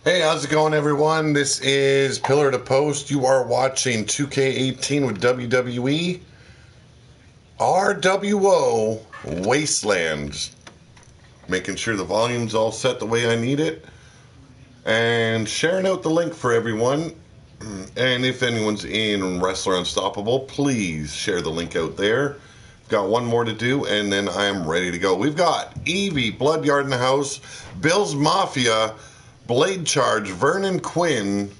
Hey, how's it going, everyone? This is Pillar to Post. You are watching 2K18 with WWE RWO Wasteland. Making sure the volume's all set the way I need it. And sharing out the link for everyone. And if anyone's in Wrestler Unstoppable, please share the link out there. Got one more to do, and then I am ready to go. We've got Evie, Bloodyard in the house, Bill's Mafia, Blade Charge, Vernon Quinn,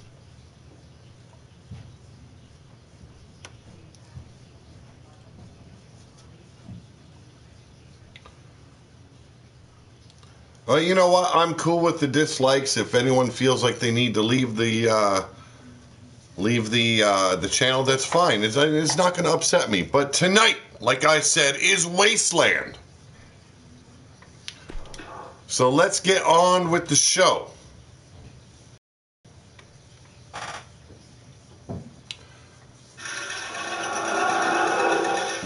well, you know what? I'm cool with the dislikes. If anyone feels like they need to leave the channel, that's fine. It's not going to upset me. But tonight, like I said, is Wasteland. So let's get on with the show.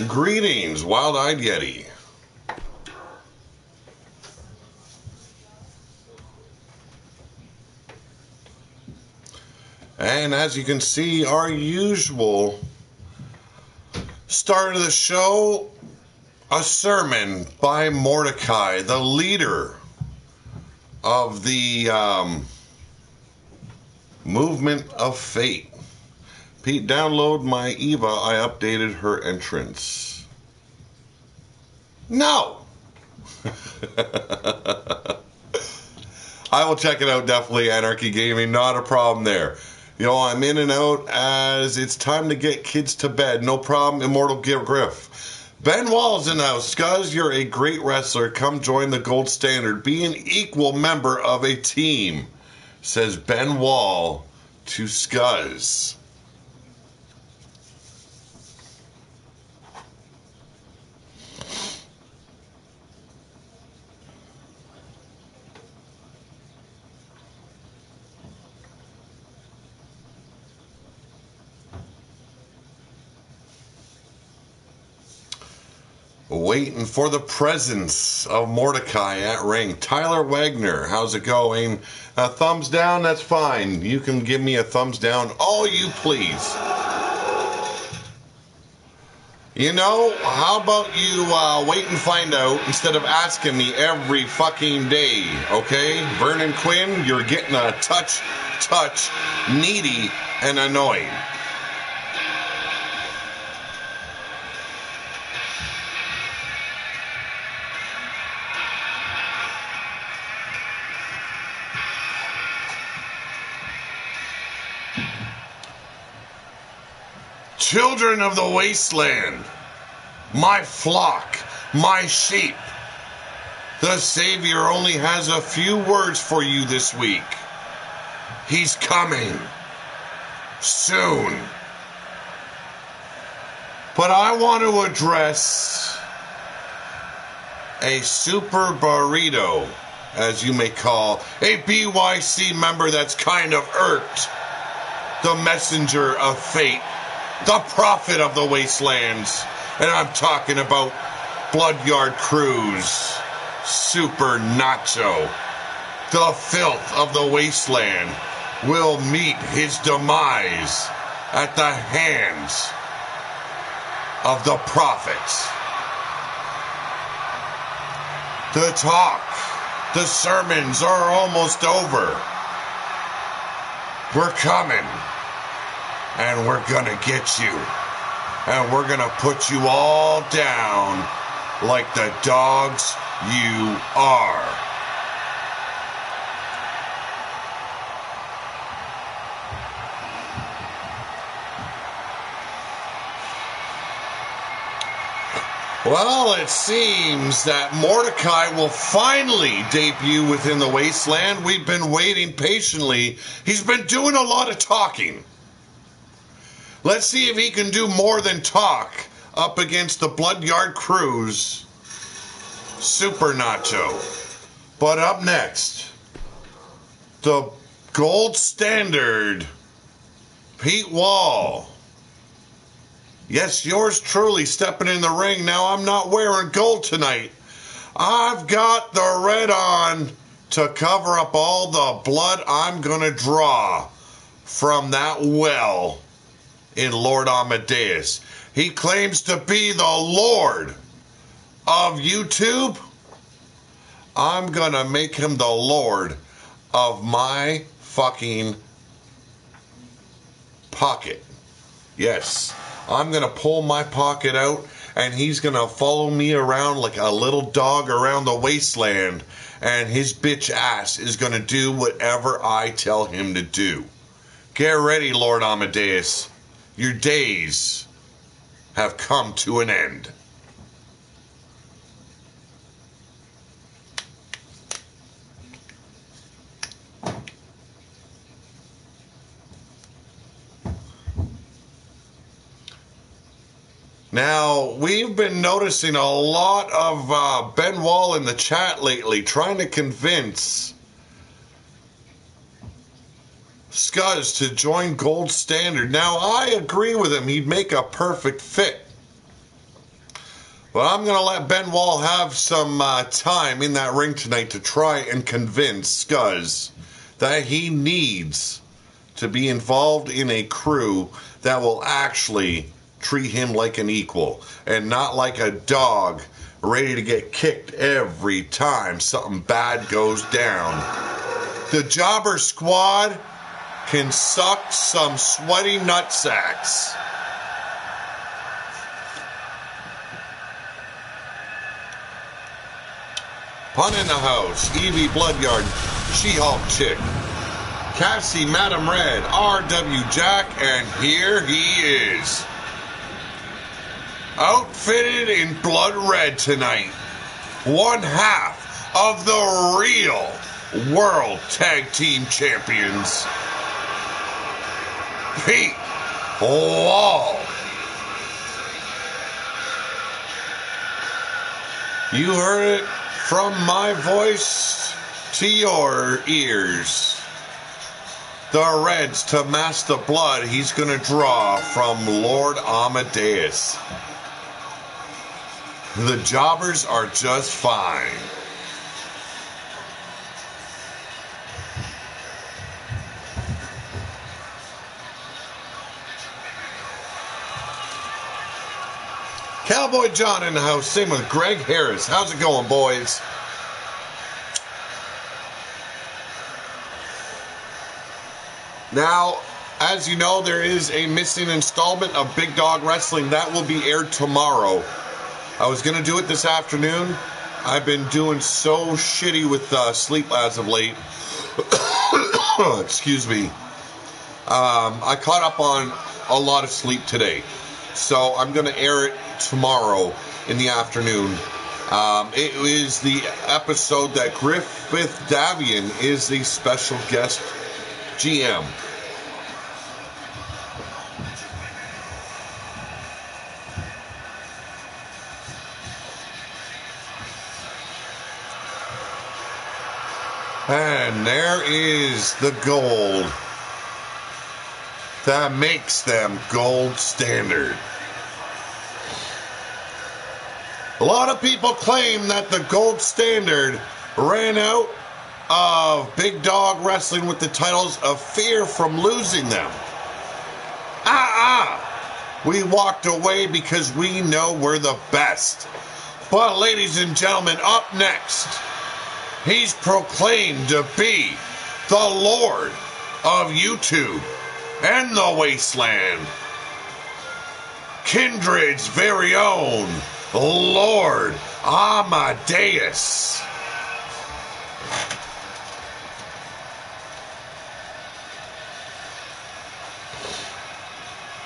Greetings, Wild-Eyed Yeti. And as you can see, our usual start of the show, a sermon by Mordecai, the leader of the movement of fate. Pete, download my Eva. I updated her entrance. No! I will check it out, definitely. Anarchy Gaming, not a problem there. You know, I'm in and out as it's time to get kids to bed. No problem, Immortal Griff. Ben Wall's in the house. Scuzz, you're a great wrestler. Come join the gold standard. Be an equal member of a team, says Ben Wall to Scuzz. Waiting for the presence of Mordecai at ring. Tyler Wagner, how's it going? A thumbs down, that's fine. You can give me a thumbs down all you please. You know, how about you wait and find out instead of asking me every fucking day, okay? Vernon Quinn, you're getting a touch, needy and annoying. Children of the Wasteland, my flock, my sheep. The Savior only has a few words for you this week. He's coming soon. But I want to address a super burrito, as you may call, a BYC member that's kind of irked, the messenger of fate, the prophet of the wastelands, and I'm talking about Bloodyard Cruz, Super Nacho. The filth of the wasteland will meet his demise at the hands of the prophet. The talk, the sermons are almost over. We're coming. And we're gonna get you. And we're gonna put you all down like the dogs you are. Well, it seems that Mordecai will finally debut within the Wasteland. We've been waiting patiently. He's been doing a lot of talking. Let's see if he can do more than talk up against the Bloodyard Cruz, Super Nacho. But up next, the gold standard, Pete Wall. Yes, yours truly stepping in the ring. Now, I'm not wearing gold tonight. I've got the red on to cover up all the blood I'm going to draw from that well in Lord Amadeus. He claims to be the Lord of YouTube. I'm going to make him the Lord of my fucking pocket. Yes, I'm going to pull my pocket out and he's going to follow me around like a little dog around the wasteland, and his bitch ass is going to do whatever I tell him to do. Get ready, Lord Amadeus. Your days have come to an end. Now, we've been noticing a lot of Ben Wall in the chat lately trying to convince Scuzz to join Gold Standard. Now, I agree with him. He'd make a perfect fit. But I'm going to let Ben Wall have some time in that ring tonight to try and convince Scuzz that he needs to be involved in a crew that will actually treat him like an equal and not like a dog ready to get kicked every time something bad goes down. The Jobber Squad can suck some sweaty nutsacks. Pun in the house, Evie Bloodyard, She-Hulk Chick, Cassie Madam Red, RW Jack, and here he is. Outfitted in blood red tonight. One half of the real World Tag Team Champions. Pete Wall. You heard it from my voice to your ears. The reds to mask the blood he's going to draw from Lord Amadeus. The jobbers are just fine. Cowboy John in the house, same with Greg Harris. How's it going, boys? Now, as you know, there is a missing installment of Big Dog Wrestling that will be aired tomorrow. I was going to do it this afternoon. I've been doing so shitty with sleep as of late. Excuse me. I caught up on a lot of sleep today. So I'm going to air it tomorrow in the afternoon. It is the episode that Griffith Davian is the special guest GM. And there is the gold that makes them Gold Standard. A lot of people claim that the Gold Standard ran out of Big Dog Wrestling with the titles of fear from losing them. We walked away because we know we're the best. But ladies and gentlemen, up next, he's proclaimed to be the Lord of YouTube and the Wasteland. Kindred's very own Lord Amadeus.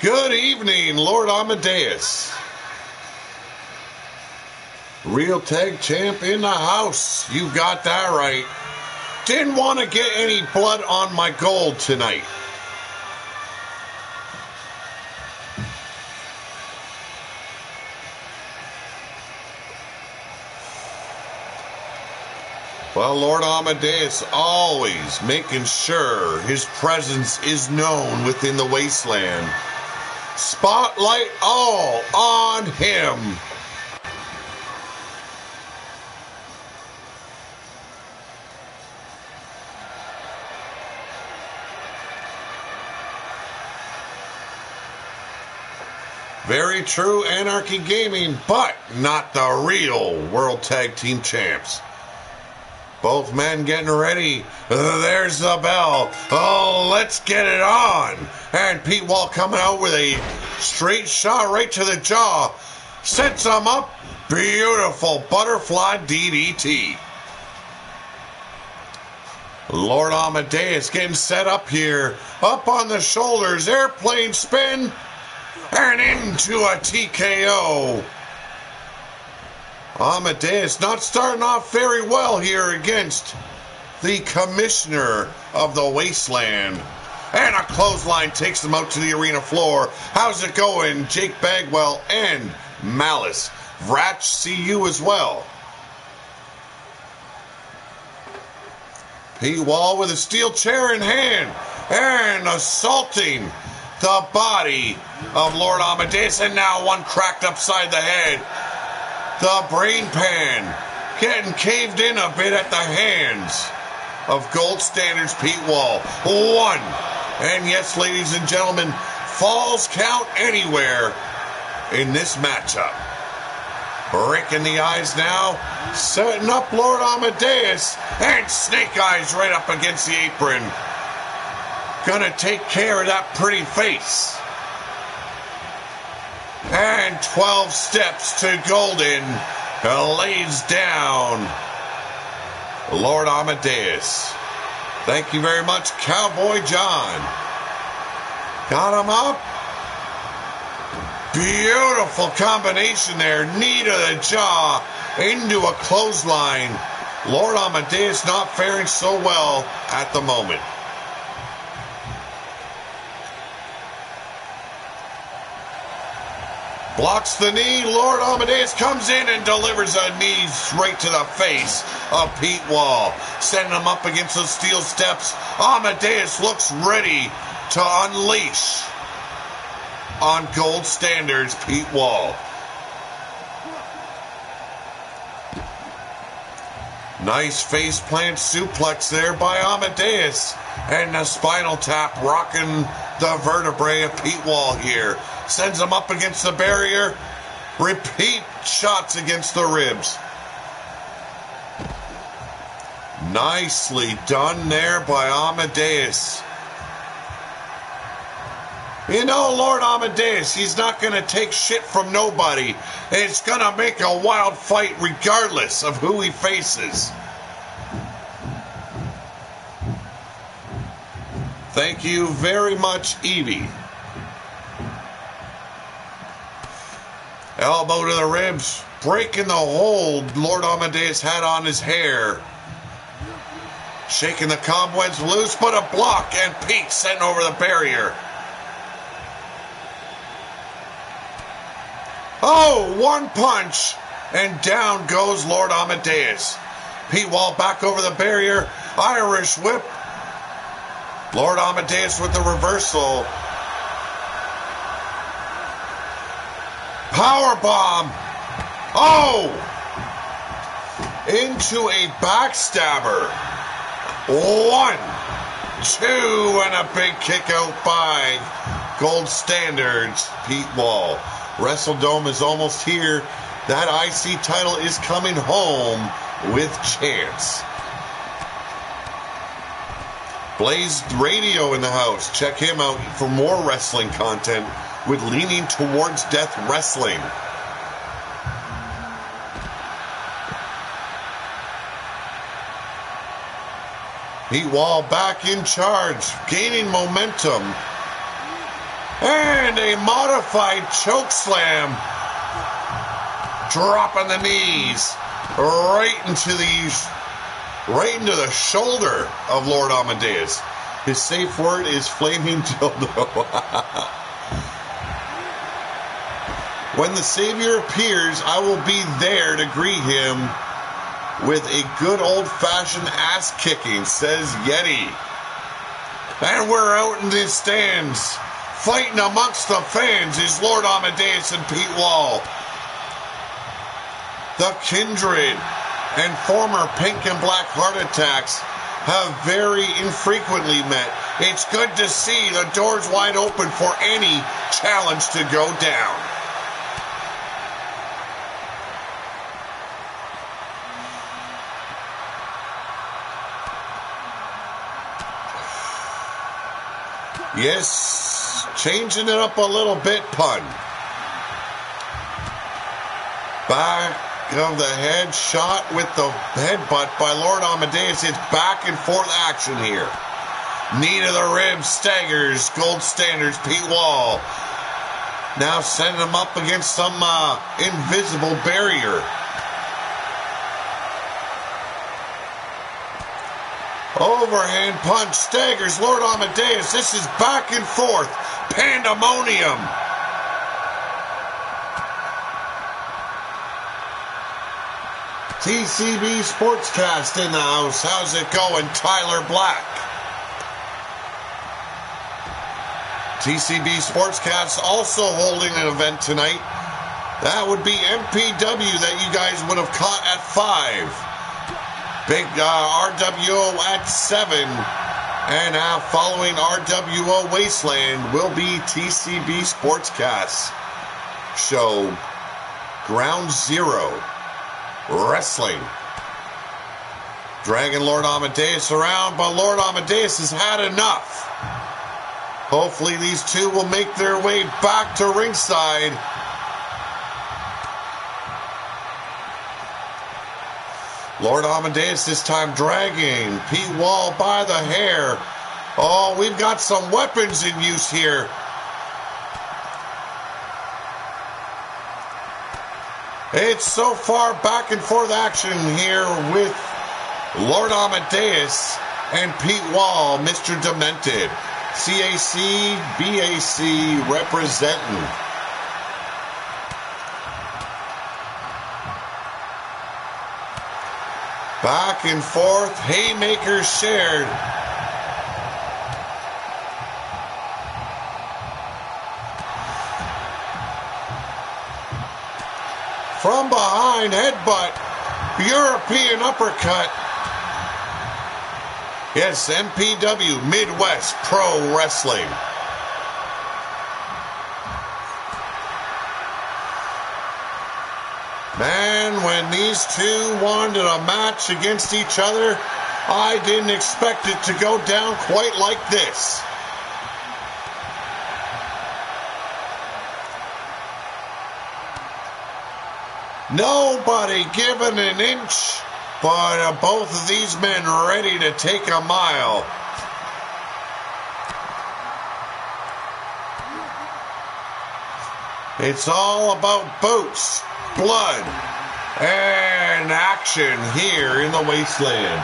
Good evening, Lord Amadeus. Real tag champ in the house. You got that right. Didn't want to get any blood on my gold tonight. Well, Lord Amadeus always making sure his presence is known within the Wasteland. Spotlight all on him. Very true, Anarchy Gaming, but not the real World Tag Team Champs. Both men getting ready. There's the bell. Oh, let's get it on. And Pete Wall coming out with a straight shot right to the jaw. Sets him up. Beautiful butterfly DDT. Lord Amadeus getting set up here. Up on the shoulders. Airplane spin. And into a TKO. Amadeus not starting off very well here against the commissioner of the Wasteland. And a clothesline takes him out to the arena floor. How's it going, Jake Bagwell and Malice? Vratch, see you as well. Pete Wall with a steel chair in hand and assaulting the body of Lord Amadeus. And now one cracked upside the head. The brain pan getting caved in a bit at the hands of Gold Standard's Pete Wall. One. And yes, ladies and gentlemen, falls count anywhere in this matchup. Breaking the eyes now, setting up Lord Amadeus, and Snake Eyes right up against the apron. Gonna take care of that pretty face. And 12 steps to Golden lays down Lord Amadeus. Thank you very much, Cowboy John. Got him up. Beautiful combination there. Knee to the jaw into a clothesline. Lord Amadeus not faring so well at the moment. Blocks the knee. Lord Amadeus comes in and delivers a knee right to the face of Pete Wall. Sending him up against those steel steps. Amadeus looks ready to unleash on Gold Standard's Pete Wall. Nice face plant suplex there by Amadeus. And a spinal tap rocking the vertebrae of Pete Wall here. Sends him up against the barrier. Repeat shots against the ribs. Nicely done there by Amadeus. You know, Lord Amadeus, he's not going to take shit from nobody. It's going to make a wild fight regardless of who he faces. Thank you very much, Evie. Elbow to the ribs, breaking the hold Lord Amadeus had on his hair. Shaking the cobwebs loose, but a block, and Pete sent over the barrier. Oh, one punch, and down goes Lord Amadeus. Pete Wall back over the barrier, Irish whip. Lord Amadeus with the reversal. Powerbomb. Oh! Into a backstabber. 1, 2, and a big kick out by Gold Standard's Pete Wall. WrestleDome is almost here. That IC title is coming home with chance. Blazed Radio in the house. Check him out for more wrestling content with Leaning Towards Death Wrestling. Pete Wall back in charge, gaining momentum. And a modified choke slam. Dropping the knees right into the shoulder of Lord Amadeus. His safe word is flaming dildo. When the Savior appears, I will be there to greet him with a good old-fashioned ass-kicking, says Yeti. And we're out in the stands. Fighting amongst the fans is Lord Amadeus and Pete Wall. The Kindred and former Pink and Black Heart Attacks have very infrequently met. It's good to see the doors wide open for any challenge to go down. Yes, changing it up a little bit, pun. Back of the head shot with the headbutt by Lord Amadeus. It's back and forth action here. Knee to the ribs, staggers, gold standards, Pete Wall. Now sending him up against some invisible barrier. Overhand punch, staggers Lord Amadeus. This is back and forth. Pandemonium. TCB Sportscast in the house. How's it going, Tyler Black? TCB Sportscast also holding an event tonight. That would be MPW that you guys would have caught at 5. Big RWO at 7. And following RWO Wasteland will be TCB Sportscast show Ground Zero Wrestling. Dragging Lord Amadeus around, but Lord Amadeus has had enough. Hopefully these two will make their way back to ringside. Lord Amadeus this time dragging Pete Wall by the hair. Oh, we've got some weapons in use here. It's so far back and forth action here with Lord Amadeus and Pete Wall, Mr. Demented. CAC, BAC representing. Back and forth, haymakers shared. From behind, headbutt, European uppercut. Yes, MPW, Midwest Pro Wrestling. Man, when these two wanted a match against each other, I didn't expect it to go down quite like this. Nobody given an inch, but both of these men ready to take a mile. It's all about boots, blood, and action here in the Wasteland.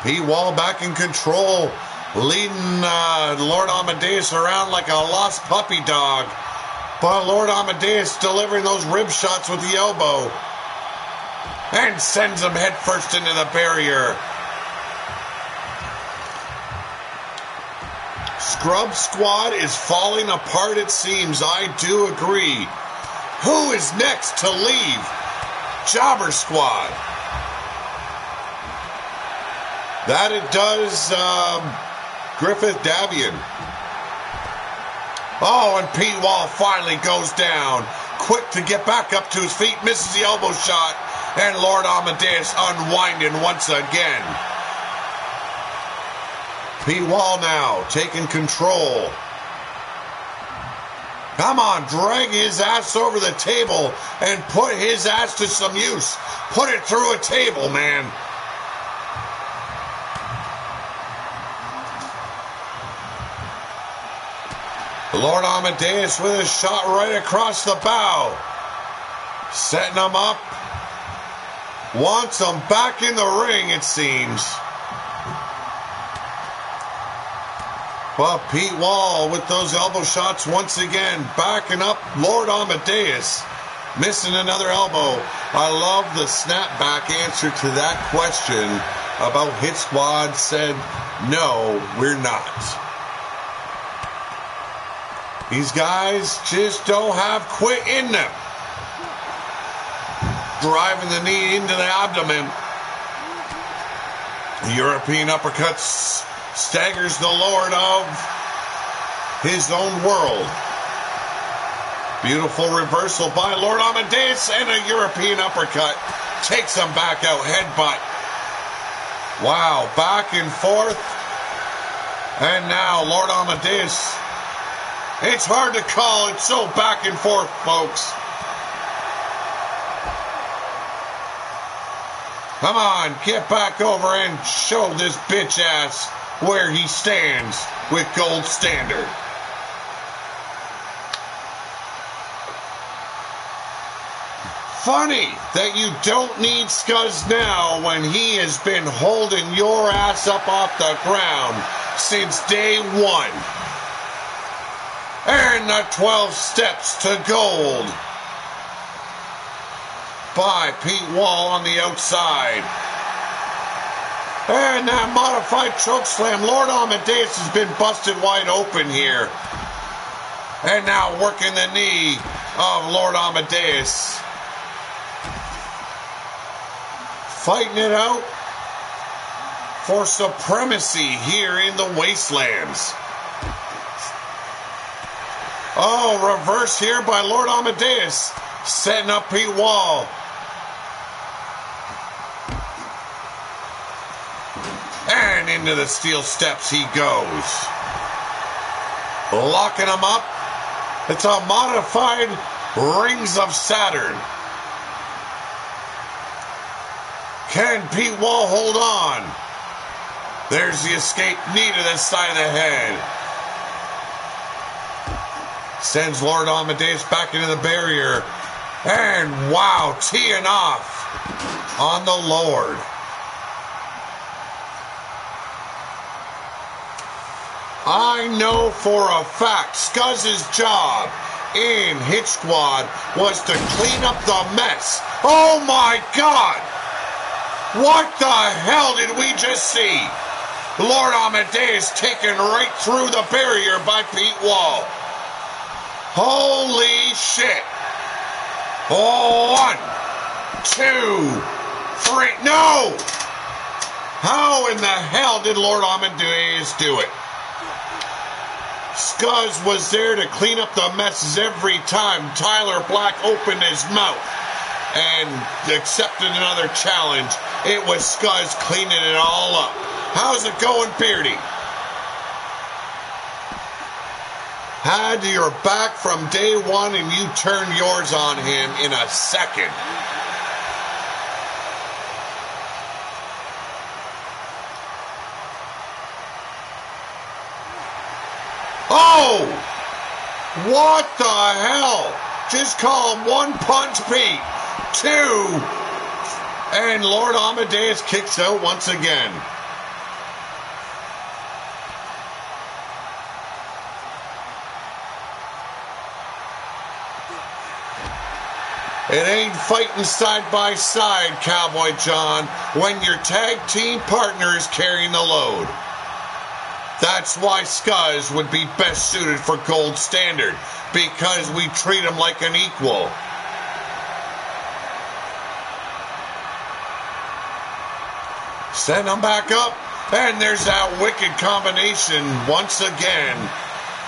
Pete Wall back in control, leading Lord Amadeus around like a lost puppy dog. But Lord Amadeus delivering those rib shots with the elbow. And sends him headfirst into the barrier. Scrub Squad is falling apart, it seems. I do agree. Who is next to leave? Jobber Squad. That it does Griffith Davian. Oh, and Pete Wall finally goes down. Quick to get back up to his feet. Misses the elbow shot. And Lord Amadeus unwinding once again. Pete Wall now taking control. Come on, drag his ass over the table and put his ass to some use. Put it through a table, man. Lord Amadeus with a shot right across the bow. Setting him up. Wants him back in the ring, it seems. Well, Pete Wall with those elbow shots once again. Backing up Lord Amadeus. Missing another elbow. I love the snapback answer to that question about Hit Squad said, no, we're not. These guys just don't have quit in them. Driving the knee into the abdomen. The European uppercuts staggers the Lord of his own world. Beautiful reversal by Lord Amadeus and a European uppercut. Takes him back out. Headbutt. Wow. Back and forth. And now Lord Amadeus. It's hard to call. It's so back and forth, folks. Come on, get back over and show this bitch ass where he stands with Gold Standard. Funny that you don't need Scuzz now when he has been holding your ass up off the ground since day one. And the 12 steps to gold by Pete Wall on the outside. And that modified chokeslam. Lord Amadeus has been busted wide open here. And now working the knee of Lord Amadeus. Fighting it out for supremacy here in the Wastelands. Oh, reverse here by Lord Amadeus. Setting up Pete Wall. And into the steel steps he goes. Locking him up. It's a modified Rings of Saturn. Can Pete Wall hold on? There's the escape knee to the side of the head. Sends Lord Amadeus back into the barrier. And wow, teeing off on the Lord. I know for a fact Scuzz's job in Hit Squad was to clean up the mess. Oh my God! What the hell did we just see? Lord Amadeus taken right through the barrier by Pete Wall. Holy shit. 1, 2, 3. No! How in the hell did Lord Amadeus do it? Scuzz was there to clean up the messes every time Tyler Black opened his mouth and accepted another challenge. It was Scuzz cleaning it all up. How's it going, Beardy? Had your back from day one and you turned yours on him in a second. Oh! What the hell? Just call him one punch Pete. 2. And Lord Amadeus kicks out once again. It ain't fighting side by side, Cowboy John, when your tag team partner is carrying the load. That's why Scuzz would be best suited for Gold Standard, because we treat him like an equal. Send him back up, and there's that wicked combination once again.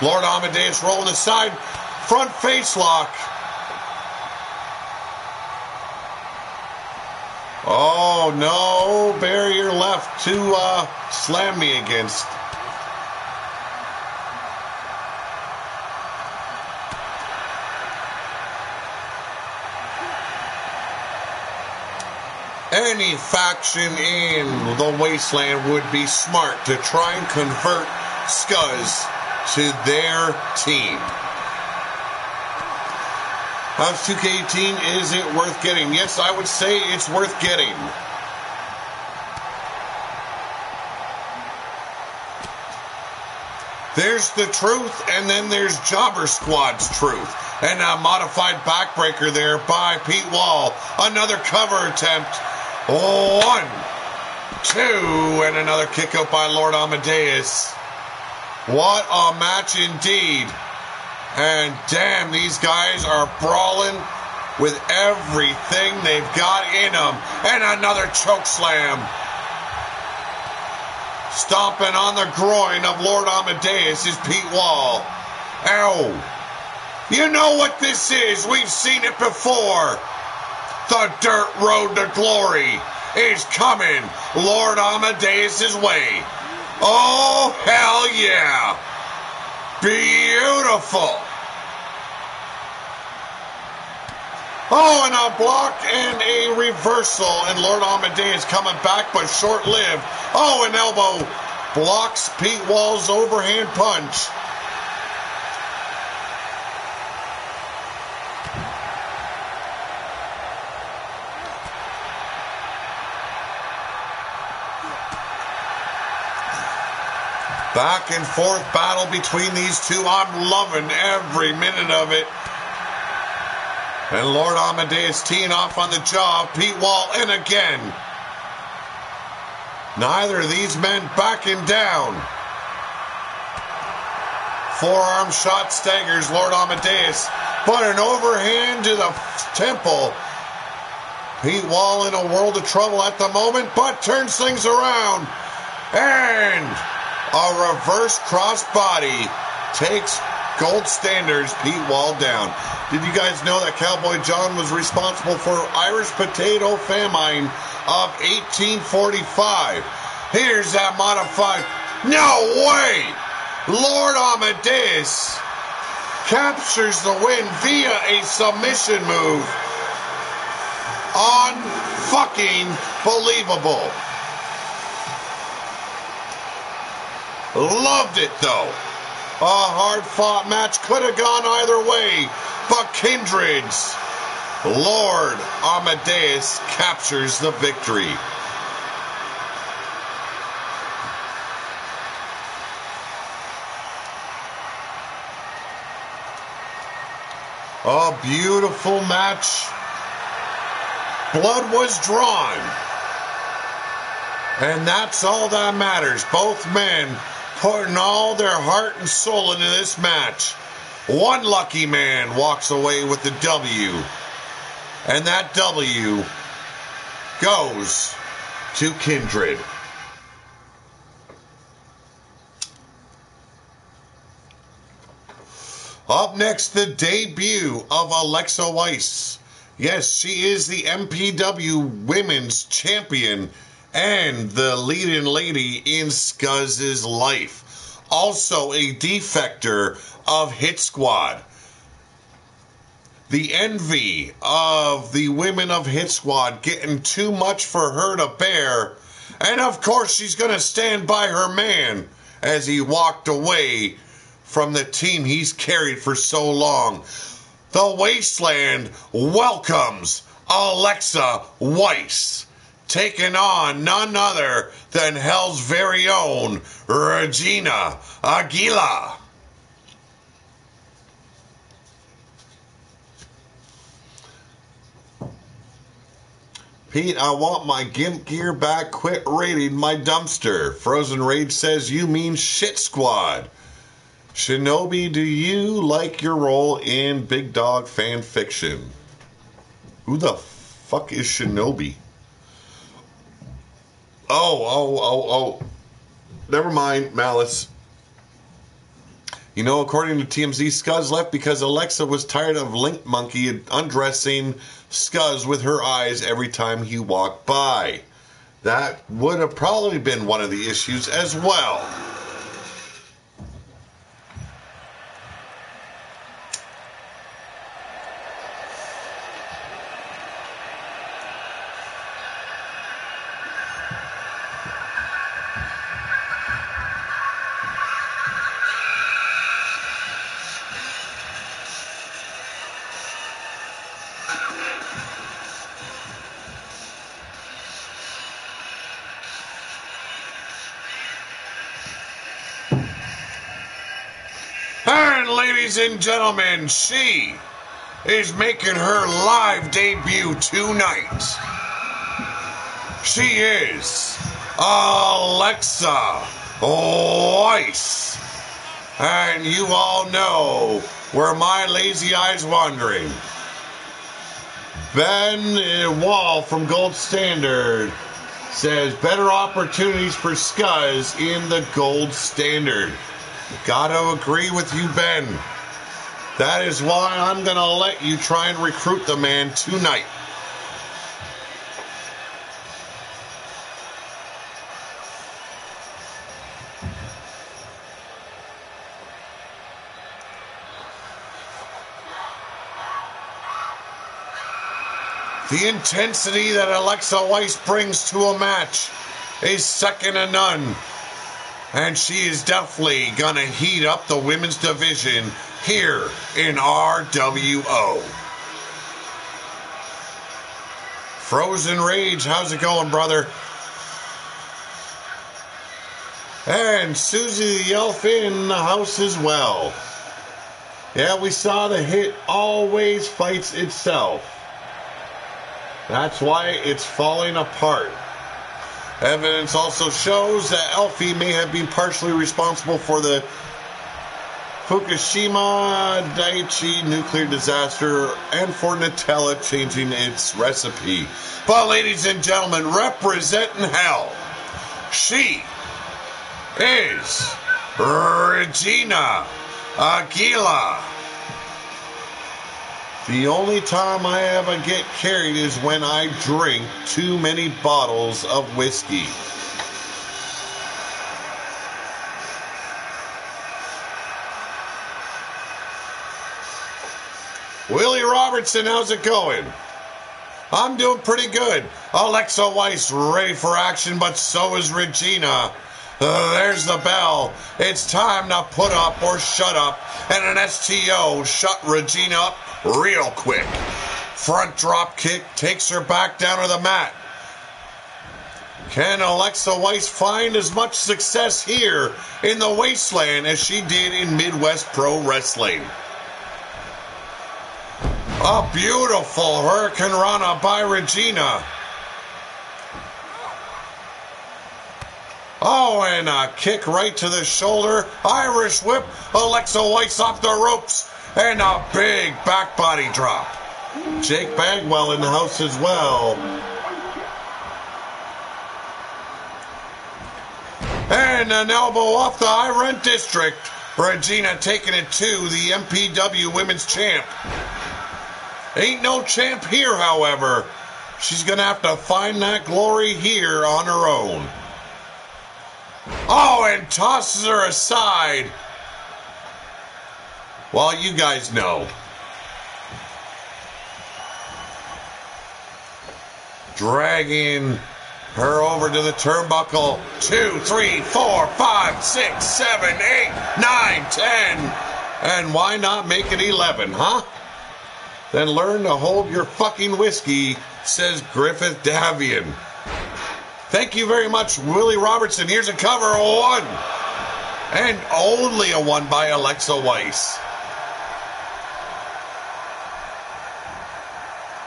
Lord Amadeus rolling aside, front face lock. Oh no, barrier left to slam me against. Any faction in the Wasteland would be smart to try and convert Scuzz to their team. How's 2K18? Is it worth getting? Yes, I would say it's worth getting. There's the truth, and then there's Jobber Squad's truth. And a modified backbreaker there by Pete Wall. Another cover attempt. 1, 2, and another kick out by Lord Amadeus. What a match indeed. And damn, these guys are brawling with everything they've got in them. And another choke slam. Stomping on the groin of Lord Amadeus is Pete Wall. Ow. You know what this is. We've seen it before. The dirt road to glory is coming Lord Amadeus' way. Oh, hell yeah. Beautiful. Oh, and a block and a reversal, and Lord Amadeus coming back, but short-lived. Oh, an elbow blocks Pete Wall's overhand punch. Back and forth battle between these two. I'm loving every minute of it. And Lord Amadeus teeing off on the jaw. Pete Wall in again. Neither of these men backing down. Forearm shot staggers Lord Amadeus. But an overhand to the temple. Pete Wall in a world of trouble at the moment, but turns things around. And a reverse crossbody takes Gold Standard's Pete Wall down. Did you guys know that Cowboy John was responsible for Irish potato famine of 1845? Here's that modified. No way! Lord Amadeus captures the win via a submission move. Unfucking believable. Loved it though. A hard-fought match could have gone either way, but Kindred's Lord Amadeus captures the victory. A beautiful match. Blood was drawn. And that's all that matters. Both men putting all their heart and soul into this match. One lucky man walks away with the W. And that W goes to Kindred. Up next, the debut of Alexa Weiss. Yes, she is the MPW Women's Champion and the leading lady in Scuzz's life. Also a defector of Hit Squad. The envy of the women of Hit Squad getting too much for her to bear. And of course she's going to stand by her man as he walked away from the team he's carried for so long. The Wasteland welcomes Alexa Weiss, taking on none other than Hell's very own Regina Aguila. Pete, I want my GIMP gear back. Quit raiding my dumpster. Frozen Rage says, you mean Shit Squad. Shinobi, do you like your role in Big Dog fan fiction? Who the fuck is Shinobi? Oh. Never mind, Malice. You know, according to TMZ, Scuzz left because Alexa was tired of Link Monkey undressing Scuzz with her eyes every time he walked by. That would have probably been one of the issues as well. And ladies and gentlemen, she is making her live debut tonight. She is Alexa Weiss. And you all know where my lazy eye's wandering. Ben Wall from Gold Standard says better opportunities for Scuzz in the Gold Standard. Gotta agree with you, Ben. That is why I'm gonna let you try and recruit the man tonight. The intensity that Alexa Weiss brings to a match is second to none. And she is definitely going to heat up the women's division here in RWO. Frozen Rage, how's it going, brother? And Susie the Elf in the house as well. Yeah, we saw the hit always fights itself. That's why it's falling apart. Evidence also shows that Elfie may have been partially responsible for the Fukushima Daiichi nuclear disaster and for Nutella changing its recipe. But ladies and gentlemen, representing hell, she is Regina Aguila. The only time I ever get carried is when I drink too many bottles of whiskey. Willie Robertson, how's it going? I'm doing pretty good. Alexa Weiss ready for action, but so is Regina. There's the bell. It's time to put up or shut up. And an STO shut Regina up real quick. Front drop kick takes her back down to the mat. Can Alexa Weiss find as much success here in the Wasteland as she did in Midwest Pro Wrestling? A beautiful Hurricane Rana by Regina. Oh, and a kick right to the shoulder. Irish whip. Alexa Weiss off the ropes. And a big back body drop. Jake Bagwell in the house as well. And an elbow off the high rent district. Regina taking it to the MPW Women's Champ. Ain't no champ here, however. She's going to have to find that glory here on her own. Oh, and tosses her aside. Well, you guys know. Dragging her over to the turnbuckle. 2, 3, 4, 5, 6, 7, 8, 9, 10. And why not make it 11, huh? Then learn to hold your fucking whiskey, says Griffith Davian. Thank you very much, Willie Robertson. Here's a cover, a 1. And only a 1 by Alexa Weiss.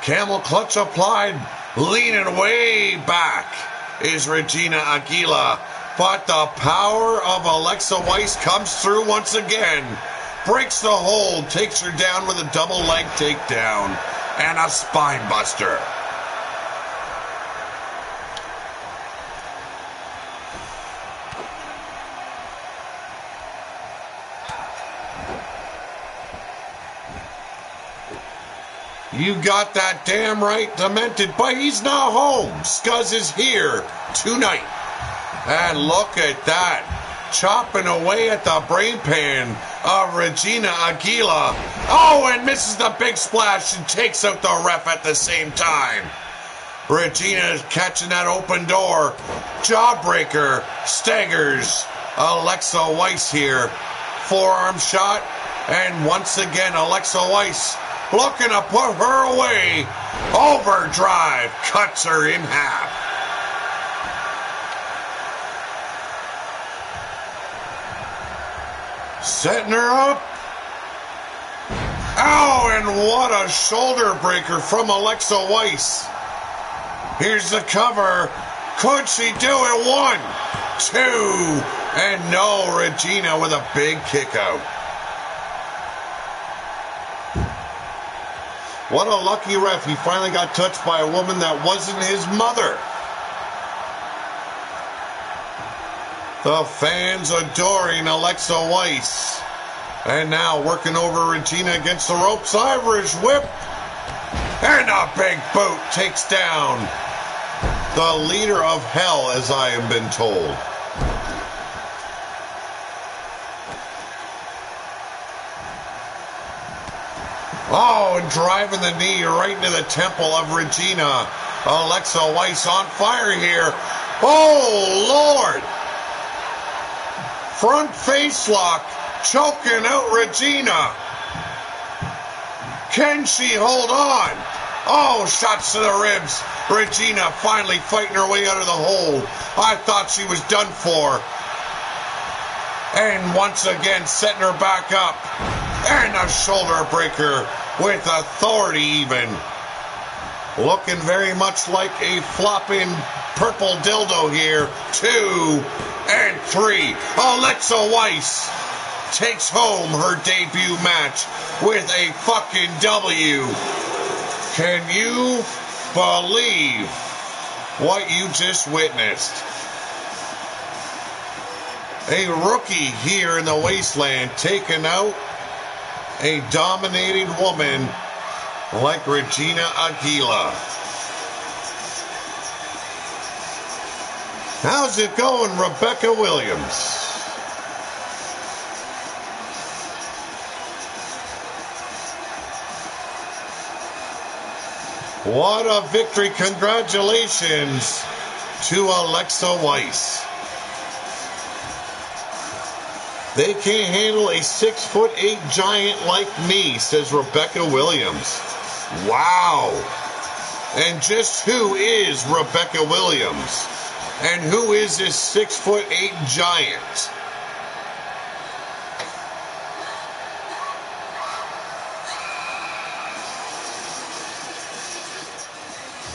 Camel clutch applied, leaning way back is Regina Aguila. But the power of Alexa Weiss comes through once again. Breaks the hold, takes her down with a double leg takedown and a spine buster. You got that damn right, Demented, but he's not home. Scuzz is here tonight. And look at that. Chopping away at the brain pan of Regina Aguila. Oh, and misses the big splash and takes out the ref at the same time. Regina is catching that open door. Jawbreaker staggers Alexa Weiss here. Forearm shot. And once again, Alexa Weiss looking to put her away. Overdrive cuts her in half. Setting her up. Oh, and what a shoulder breaker from Alexa Weiss. Here's the cover. Could she do it? 1, 2, and no, Regina with a big kick out. What a lucky ref. He finally got touched by a woman that wasn't his mother. The fans adoring Alexa Weiss. And now working over Regina against the ropes. Irish whip. And a big boot takes down the leader of hell, as I have been told. Oh, and driving the knee right into the temple of Regina. Alexa Weiss on fire here. Oh, Lord. Front face lock, choking out Regina. Can she hold on? Oh, shots to the ribs. Regina finally fighting her way out of the hold. I thought she was done for. And once again setting her back up. And a shoulder breaker with authority even. Looking very much like a flopping purple dildo here. 2 and 3. Alexa Weiss takes home her debut match with a fucking W. Can you believe what you just witnessed? A rookie here in the Wasteland taking out a dominating woman like Regina Aguila. How's it going, Rebecca Williams? What a victory. Congratulations to Alexa Weiss. They can't handle a 6'8" giant like me, says Rebecca Williams. Wow. And just who is Rebecca Williams? And who is this 6'8" giant?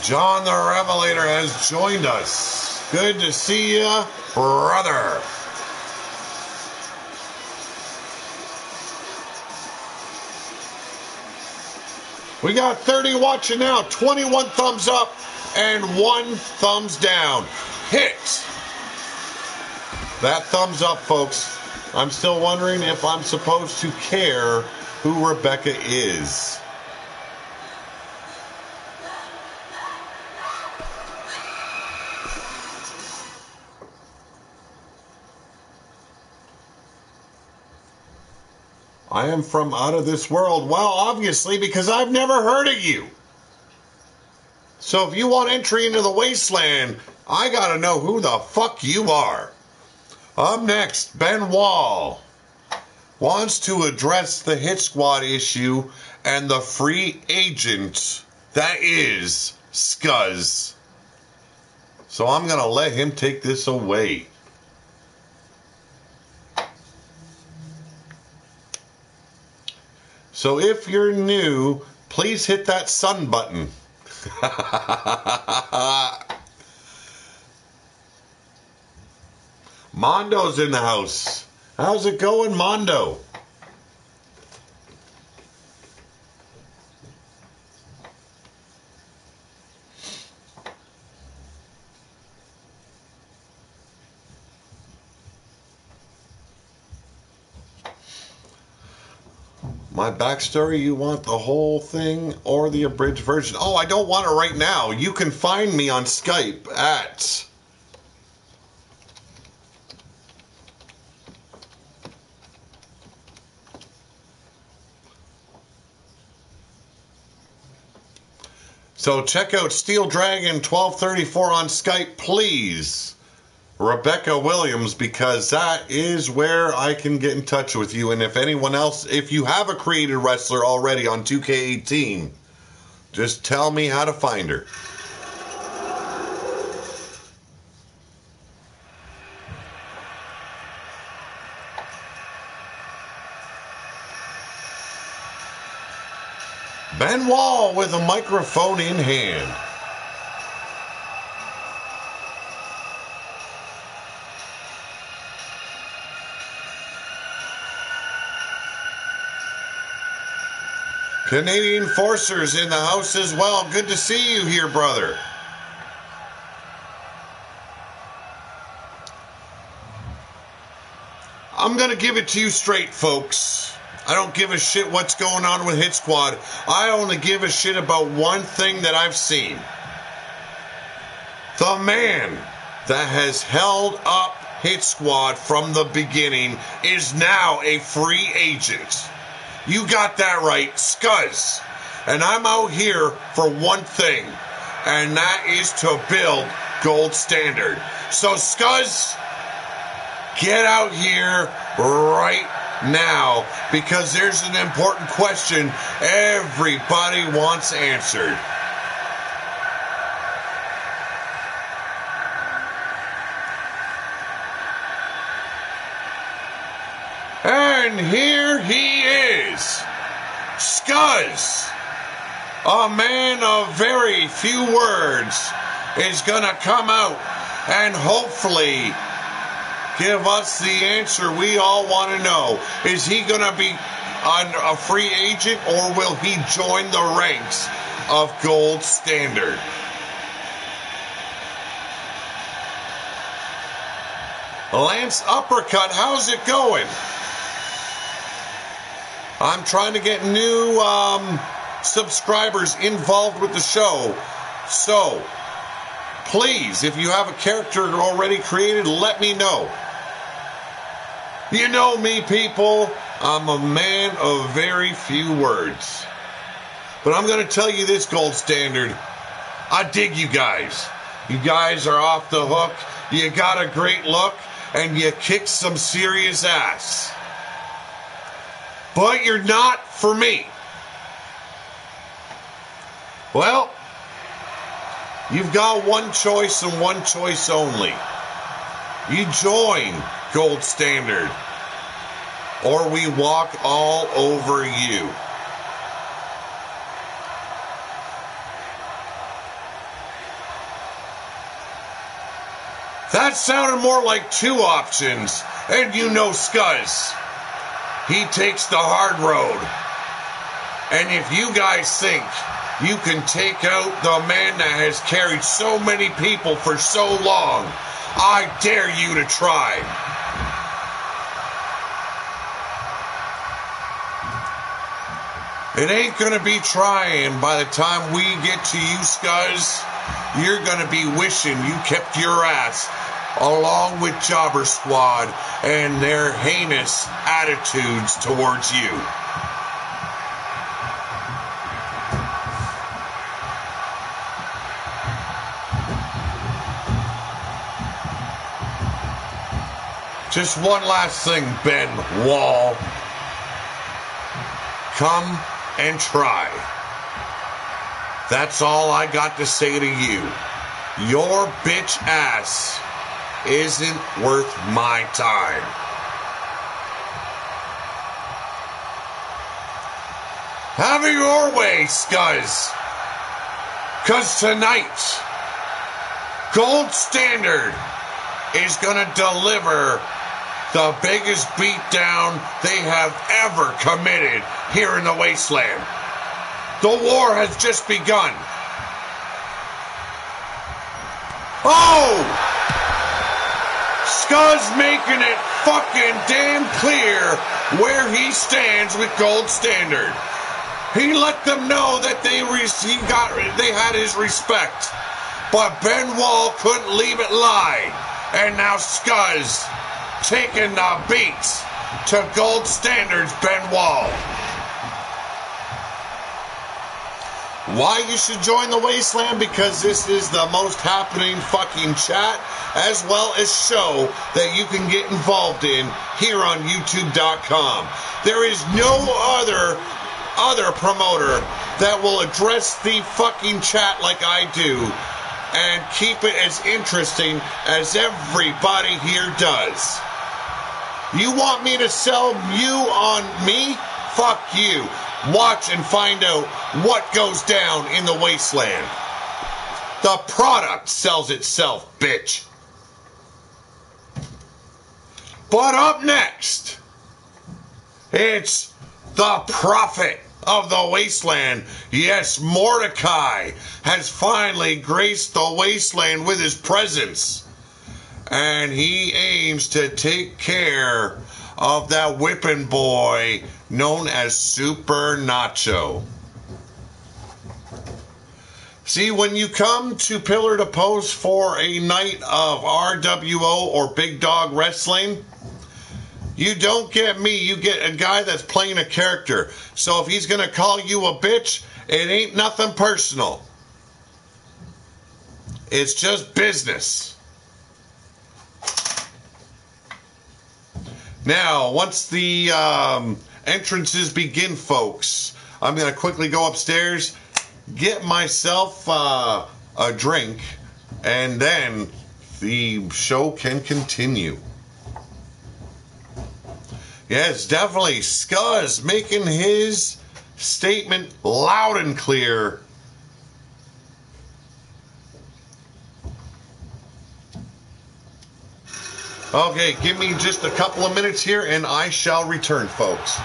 John the Revelator has joined us. Good to see ya, brother. We got 30 watching now, 21 thumbs up and 1 thumbs down. Hit that thumbs up, folks. I'm still wondering if I'm supposed to care who Rebecca is. I am from out of this world. Well, obviously, because I've never heard of you. So if you want entry into the Wasteland, I gotta know who the fuck you are. Up next, Ben Wall wants to address the Hit Squad issue and the free agent that is Scuzz. So I'm gonna let him take this away. So if you're new, please hit that sun button. Mondo's in the house. How's it going, Mondo? My backstory, you want the whole thing or the abridged version? Oh, I don't want it right now. You can find me on Skype at So check out Steel Dragon 1234 on Skype, please. Rebecca Williams, because that is where I can get in touch with you. And if anyone else, if you have a created wrestler already on 2K18, just tell me how to find her. Ben Wall with a microphone in hand. Canadian Forcers in the house as well. Good to see you here, brother. I'm going to give it to you straight, folks. I don't give a shit what's going on with Hit Squad. I only give a shit about one thing that I've seen. The man that has held up Hit Squad from the beginning is now a free agent. You got that right, Scuzz. And I'm out here for one thing, and that is to build Gold Standard. So, Scuzz, get out here right now, because there's an important question everybody wants answered. And here he is, Scuzz, a man of very few words, is gonna come out and hopefully give us the answer we all want to know. Is he gonna be a free agent, or will he join the ranks of Gold Standard? Lance Uppercut, how's it going? I'm trying to get new subscribers involved with the show. So, please, if you have a character already created, let me know. You know me, people. I'm a man of very few words. But I'm going to tell you this, Gold Standard. I dig you guys. You guys are off the hook. You got a great look, and you kick some serious ass. But you're not for me. Well, you've got one choice and one choice only. You join Gold Standard, or we walk all over you. That sounded more like two options, and you know Scuzz. He takes the hard road. And if you guys think you can take out the man that has carried so many people for so long, I dare you to try. It ain't gonna be trying. By the time we get to you, Scuzz, you're gonna be wishing you kept your ass along with Jobber Squad and their heinous attitudes towards you. Just one last thing, Ben Wall. Come and try. That's all I got to say to you. Your bitch ass isn't worth my time. Have it your way, Scuzz. 'Cause tonight, Gold Standard is gonna deliver the biggest beatdown they have ever committed here in the Wasteland. The war has just begun. Oh! Scuzz making it fucking damn clear where he stands with Gold Standard. He let them know that they had his respect. But Ben Wall couldn't leave it lie. And now Scuzz taking the beats to Gold Standard's Ben Wall. Why you should join the Wasteland? Because this is the most happening fucking chat as well as show that you can get involved in here on YouTube.com. There is no other promoter that will address the fucking chat like I do and keep it as interesting as everybody here does. You want me to sell you on me? Fuck you. Watch and find out what goes down in the Wasteland. The product sells itself, bitch. But up next, it's the prophet of the Wasteland. Yes, Mordecai has finally graced the Wasteland with his presence. And he aims to take care of that whipping boy known as Super Nacho. See, when you come to Pillar to Post for a night of RWO or Big Dog Wrestling, You don't get me. You get a guy that's playing a character. So if he's going to call you a bitch, it ain't nothing personal. It's just business. Now, once the entrances begin, folks, I'm going to quickly go upstairs, get myself a drink, and then the show can continue. Yes, definitely. Scuzz making his statement loud and clear. Okay, give me just a couple of minutes here and I shall return, folks.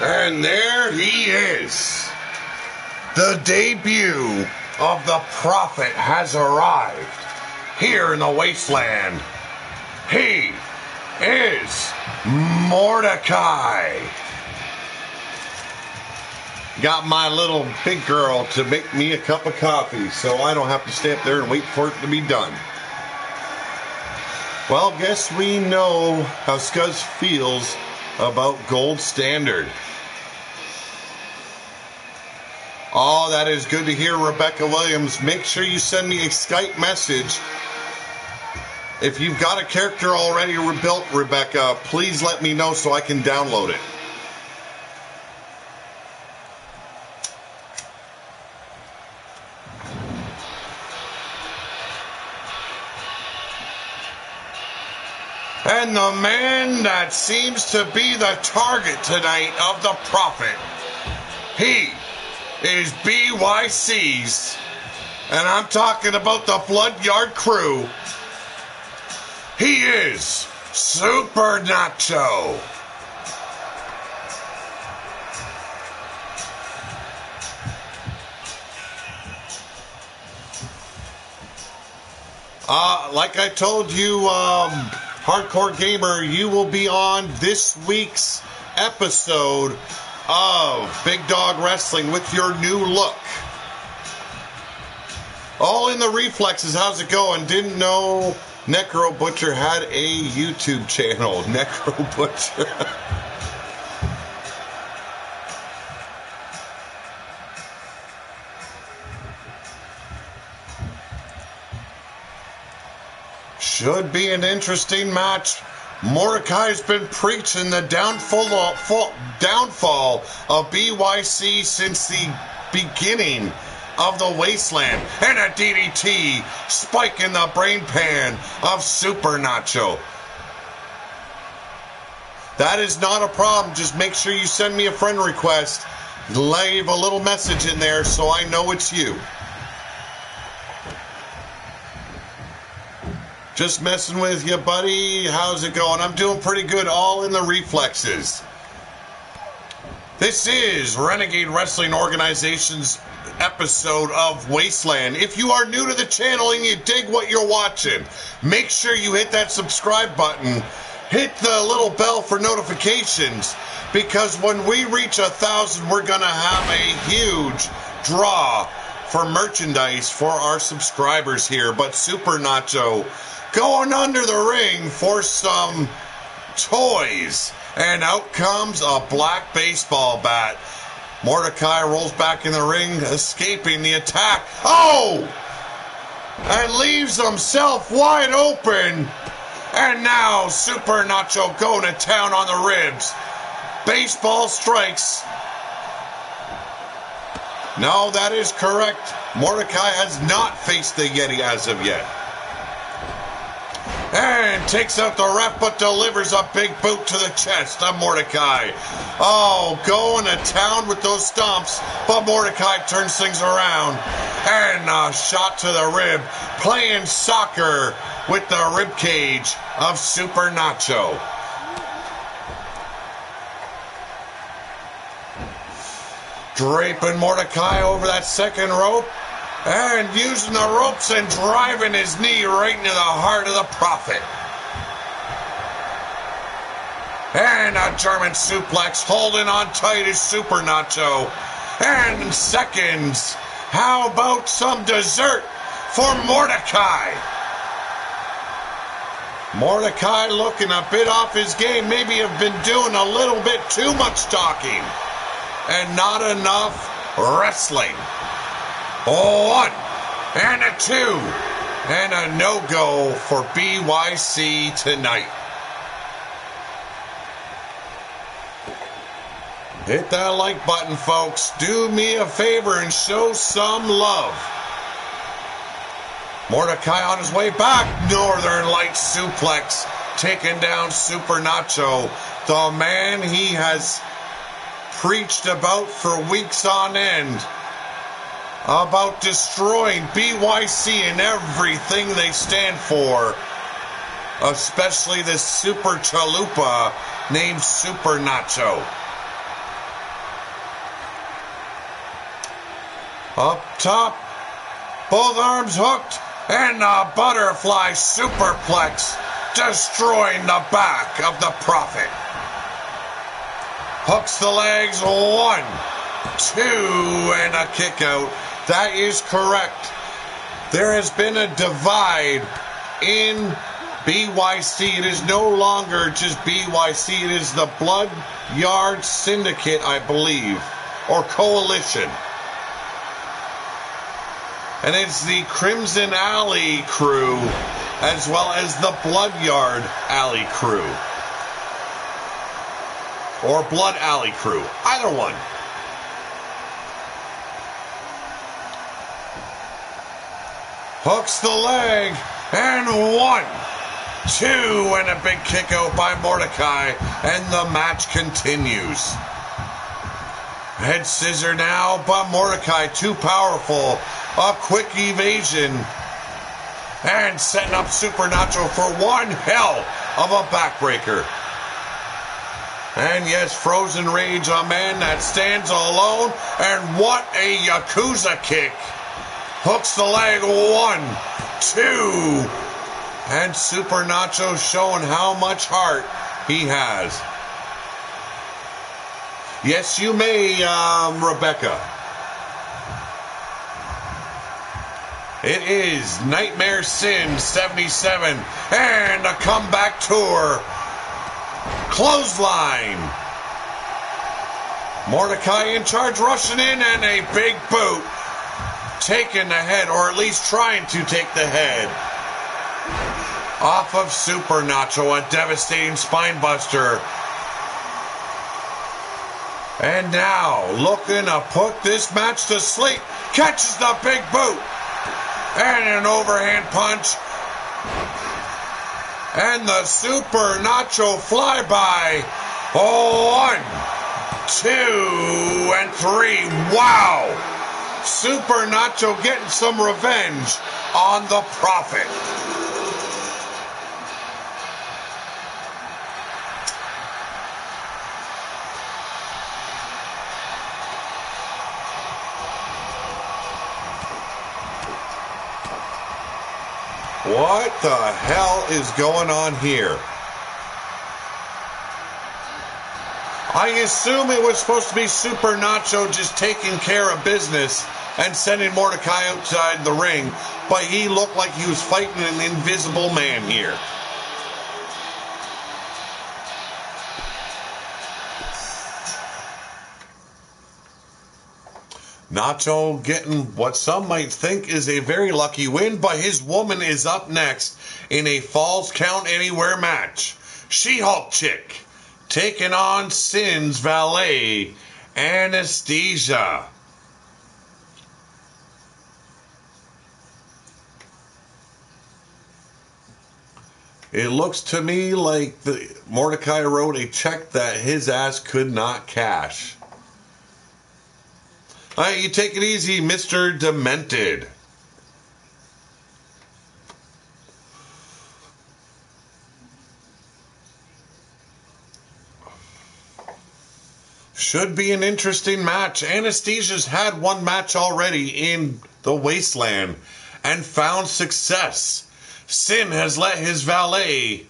And there he is. The debut of the Prophet has arrived here in the Wasteland. He is Mordecai. Got my little big girl to make me a cup of coffee so I don't have to stay up there and wait for it to be done. Well, guess we know how Scuzz feels about Gold Standard. Oh, that is good to hear, Rebecca Williams. Make sure you send me a Skype message. If you've got a character already rebuilt, Rebecca, please let me know so I can download it. And the man that seems to be the target tonight of the Prophet, he is BYC's, and I'm talking about the Blood Yard Crew. He is Super Nacho. Like I told you, Hardcore Gamer, you will be on this week's episode of Big Dog Wrestling with your new look. All in the reflexes. How's it going? Didn't know Necro Butcher had a YouTube channel. Necro Butcher. Should be an interesting match. Mordecai's been preaching the downfall of BYC since the beginning of the Wasteland. And a DDT spike in the brain pan of Super Nacho. That is not a problem. Just make sure you send me a friend request. Leave a little message in there so I know it's you. Just messing with you, buddy. How's it going? I'm doing pretty good, all in the reflexes. This is Renegade Wrestling Organization's episode of Wasteland. If you are new to the channel and you dig what you're watching, make sure you hit that subscribe button. Hit the little bell for notifications, because when we reach 1,000, we're going to have a huge draw for merchandise for our subscribers here. But Super Nacho going under the ring for some toys, and out comes a black baseball bat. Mordecai rolls back in the ring, escaping the attack. Oh! And leaves himself wide open. And now Super Nacho going to town on the ribs. Baseball strikes. No, that is correct. Mordecai has not faced the Yeti as of yet. And takes out the ref, but delivers a big boot to the chest of Mordecai. Oh, going to town with those stomps, but Mordecai turns things around. And a shot to the rib, playing soccer with the rib cage of Super Nacho. Draping Mordecai over that second rope. And using the ropes and driving his knee right into the heart of the Prophet. And a German suplex holding on tight is Super Nacho. And seconds. How about some dessert for Mordecai? Mordecai looking a bit off his game. Maybe have been doing a little bit too much talking. And not enough wrestling. 1 and a 2 and a no-go for BYC tonight. Hit that like button, folks. Do me a favor and show some love. Mordecai on his way back. Northern Lights suplex. Taking down Super Nacho. The man he has preached about for weeks on end. About destroying BYC and everything they stand for. Especially this super chalupa named Super Nacho. Up top, both arms hooked, and a butterfly superplex, destroying the back of the Prophet. Hooks the legs, 1, 2, and a kick out. That is correct. There has been a divide in BYC. It is no longer just BYC. It is the Blood Yard Syndicate, I believe, or Coalition. And it's the Crimson Alley crew as well as the Blood Yard Alley crew. Or Blood Alley crew. Either one. Hooks the leg, and 1, 2, and a big kick out by Mordecai, and the match continues. Head scissor now, but Mordecai too powerful. A quick evasion, and setting up Super Nacho for one hell of a backbreaker. And yes, Frozen Rage, a man that stands alone, and what a Yakuza kick. Hooks the leg, 1, 2. And Super Nacho showing how much heart he has. Yes, you may, Rebecca. It is Nightmare Sin 77 and a comeback tour. Clothesline. Mordecai in charge, rushing in, and a big boot. Taking the head, or at least trying to take the head off of Super Nacho, a devastating spine buster. And now, looking to put this match to sleep, catches the big boot, and an overhand punch, and the Super Nacho flyby. 1, 2, and 3. Wow! Super Nacho getting some revenge on the Prophet. What the hell is going on here? I assume it was supposed to be Super Nacho just taking care of business and sending Mordecai outside the ring, but he looked like he was fighting an invisible man here. Nacho getting what some might think is a very lucky win, but his woman is up next in a Falls Count Anywhere match. She-Hulk Chick taking on Sin's valet, Anesthesia. It looks to me like Mordecai wrote a check that his ass could not cash. All right, you take it easy, Mr. Demented. Should be an interesting match. Anestesia's had one match already in the Wasteland and found success. Sin has let his valet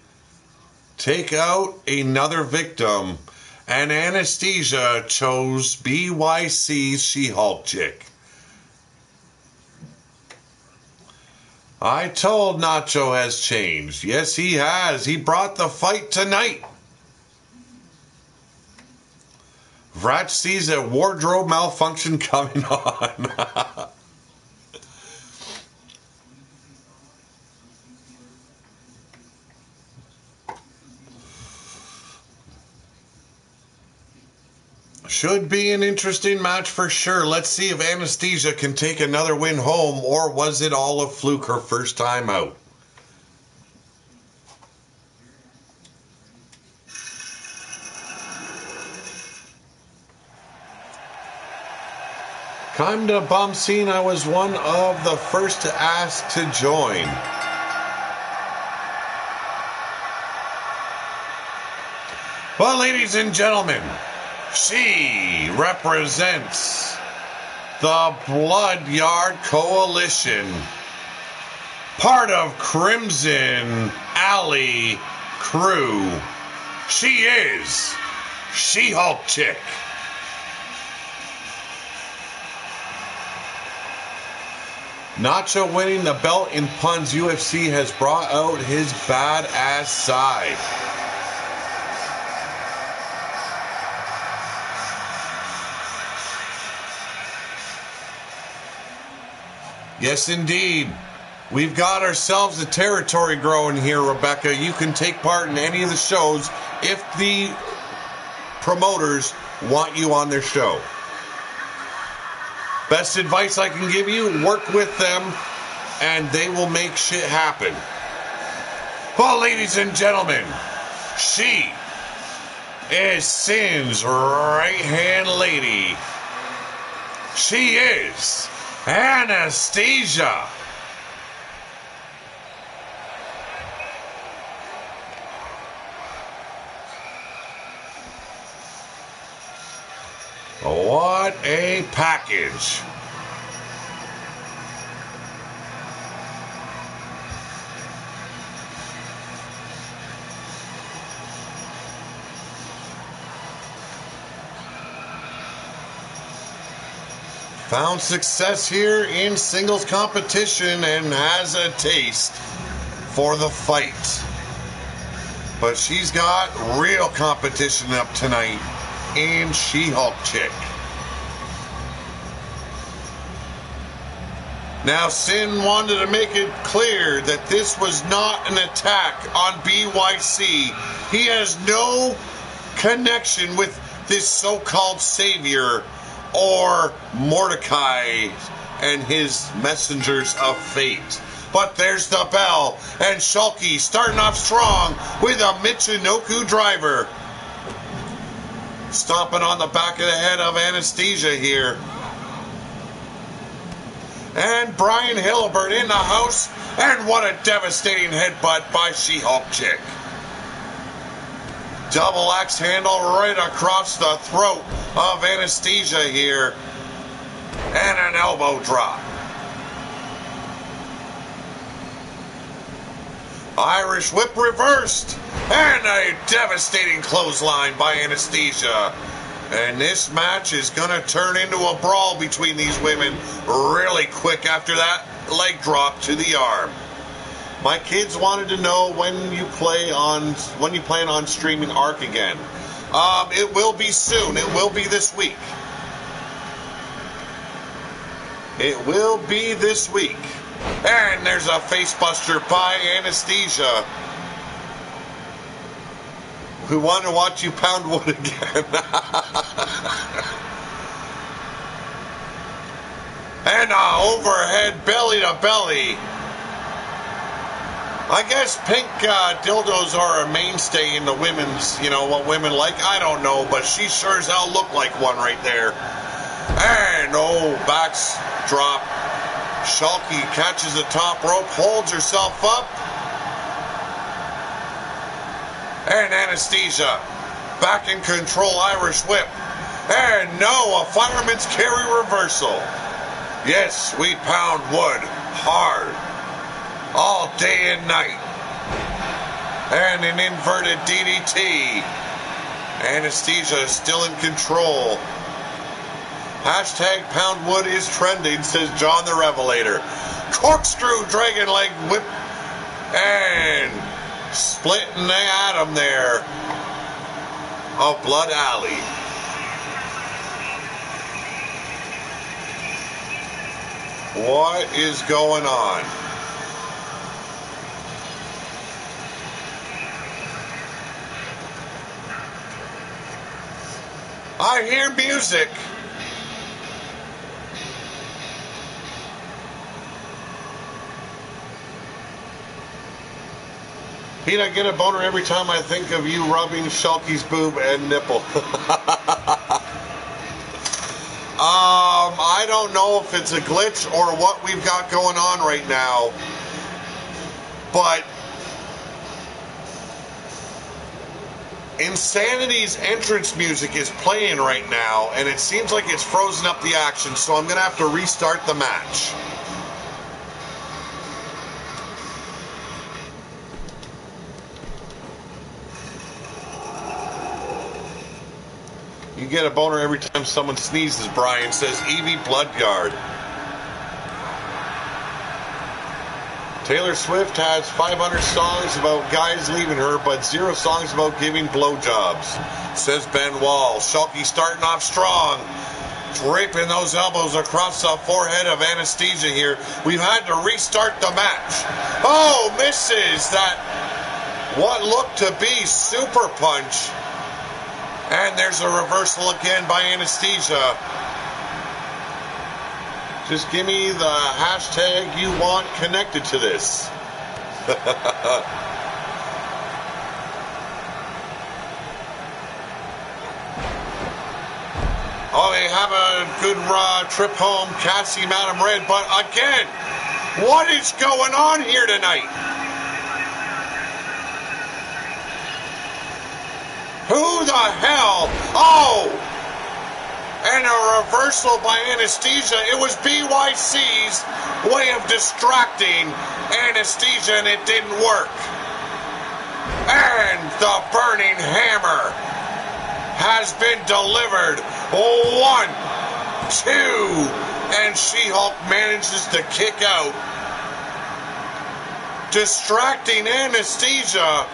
take out another victim, and Anesthesia chose BYC's She-Hulk Chick. I told Nacho has changed. Yes, he has. He brought the fight tonight. Vratch sees a wardrobe malfunction coming on. Should be an interesting match for sure. Let's see if Anesthesia can take another win home, or was it all a fluke her first time out? Kinda bum scene. I was one of the first to ask to join. Well, ladies and gentlemen, she represents the Blood Yard Coalition, part of Crimson Alley Crew. She is She-Hulk Chick. Nacho winning the belt in Pun's UFC has brought out his badass side. Yes, indeed. We've got ourselves a territory growing here, Rebecca. You can take part in any of the shows if the promoters want you on their show. Best advice I can give you, work with them, and they will make shit happen. Well, ladies and gentlemen, she is Sin's right-hand lady. She is Anesthesia. What a package. Found success here in singles competition and has a taste for the fight. But she's got real competition up tonight in She-Hulk Chick. Now, Sin wanted to make it clear that this was not an attack on BYC. He has no connection with this so-called savior or Mordecai and his messengers of fate. But there's the bell, and Shulky starting off strong with a Michinoku driver. Stomping on the back of the head of Anesthesia here. And Brian Hillibert in the house, and what a devastating headbutt by She-Hulk Chick. Double axe handle right across the throat of Anesthesia here. And an elbow drop. Irish whip reversed. And a devastating clothesline by Anesthesia. And this match is going to turn into a brawl between these women really quick after that leg drop to the arm. My kids wanted to know when you plan on streaming Arc again. It will be soon. It will be this week. It will be this week. And there's a facebuster by Anesthesia. We want to watch you pound wood again. And overhead belly to belly. I guess pink dildos are a mainstay in the women's, what women like. I don't know, but she sure as hell looked like one right there. And backs drop. Shulky catches the top rope, holds herself up. And Anesthesia back in control, Irish whip. And a fireman's carry reversal. Yes, we pound wood hard all day and night. And an inverted DDT. Anesthesia is still in control. Hashtag pound wood is trending, says John the Revelator. Corkscrew dragon leg whip. And splitting the atom there of Blood Alley. What is going on? I hear music. Pete, I get a boner every time I think of you rubbing Shulky's boob and nipple. I don't know if it's a glitch or what we've got going on right now, but Insanity's entrance music is playing right now, and it seems like it's frozen up the action, so I'm going to have to restart the match. You get a boner every time someone sneezes, Brian says. Evie Bloodguard. Taylor Swift has 500 songs about guys leaving her, but 0 songs about giving blowjobs, says Ben Wall. Shulky starting off strong, draping those elbows across the forehead of Anesthesia here. We've had to restart the match. Misses that what looked to be super punch. And there's a reversal again by Anesthesia. Just give me the hashtag you want connected to this. They have a good trip home, Cassie, Madam Red. But again, what is going on here tonight? Who the hell? And a reversal by Anesthesia. It was BYC's way of distracting Anesthesia, and it didn't work. And the burning hammer has been delivered. 1, 2, and She-Hulk manages to kick out, distracting Anesthesia.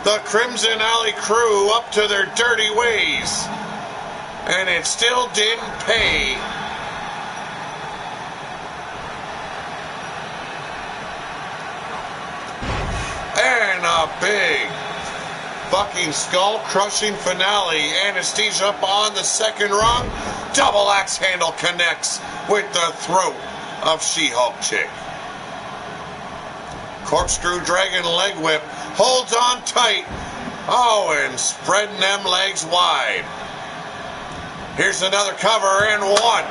The Crimson Alley crew up to their dirty ways. And it still didn't pay. And a big fucking skull-crushing finale. Anesthesia up on the second rung. Double axe handle connects with the throat of She-Hulk chick. Corkscrew dragon leg whip. Holds on tight. And spreading them legs wide. Here's another cover and 1.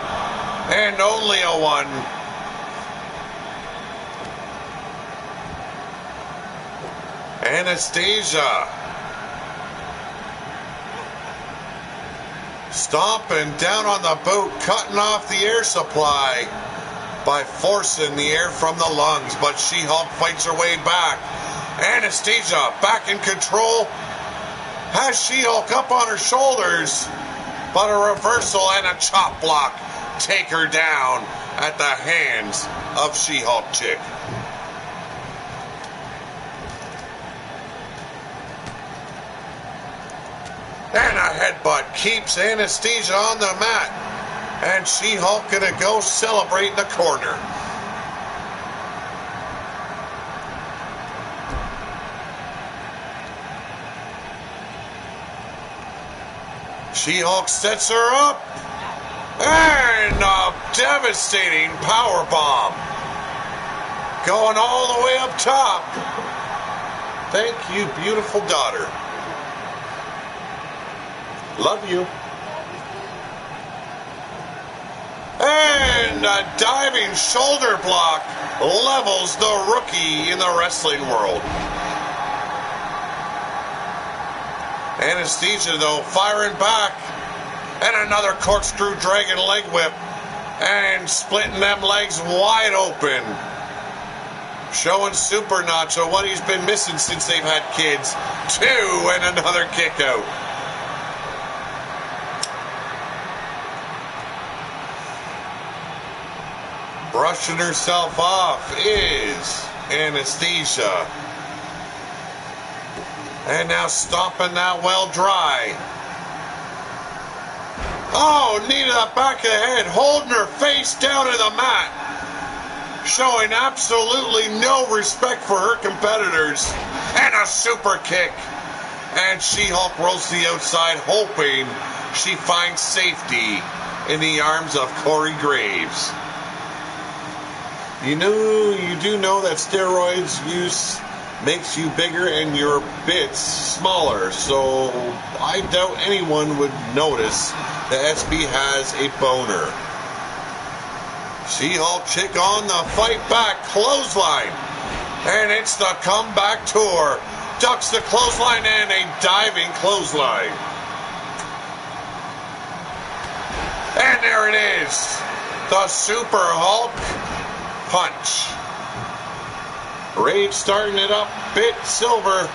And only a 1. Anesthesia. Stomping down on the boot, cutting off the air supply by forcing the air from the lungs. But She-Hulk fights her way back. Anesthesia back in control. Has She-Hulk up on her shoulders. But a reversal and a chop block take her down at the hands of She-Hulk chick. And a headbutt keeps Anesthesia on the mat. And She-Hulk gonna go celebrate in the corner. She-Hulk sets her up. And a devastating powerbomb. Going all the way up top. Thank you, beautiful daughter. Love you. And a diving shoulder block levels the rookie in the wrestling world. Anesthesia, though, firing back. And another corkscrew dragon leg whip. And splitting them legs wide open. Showing Super Nacho what he's been missing since they've had kids. 2 and another kick out. Brushing herself off is Anesthesia. And now stomping that well dry. Oh, knee to the back of the head, holding her face down to the mat. Showing absolutely no respect for her competitors. And a super kick. And She-Hulk rolls to the outside, hoping she finds safety in the arms of Corey Graves. You do know that steroids use makes you bigger and your bits smaller, so I doubt anyone would notice that SB has a boner. She-Hulk chick on the fight back, clothesline, and it's the comeback tour. Ducks the clothesline and a diving clothesline. And there it is, the Super Hulk punch. Rage starting it up, bit Silver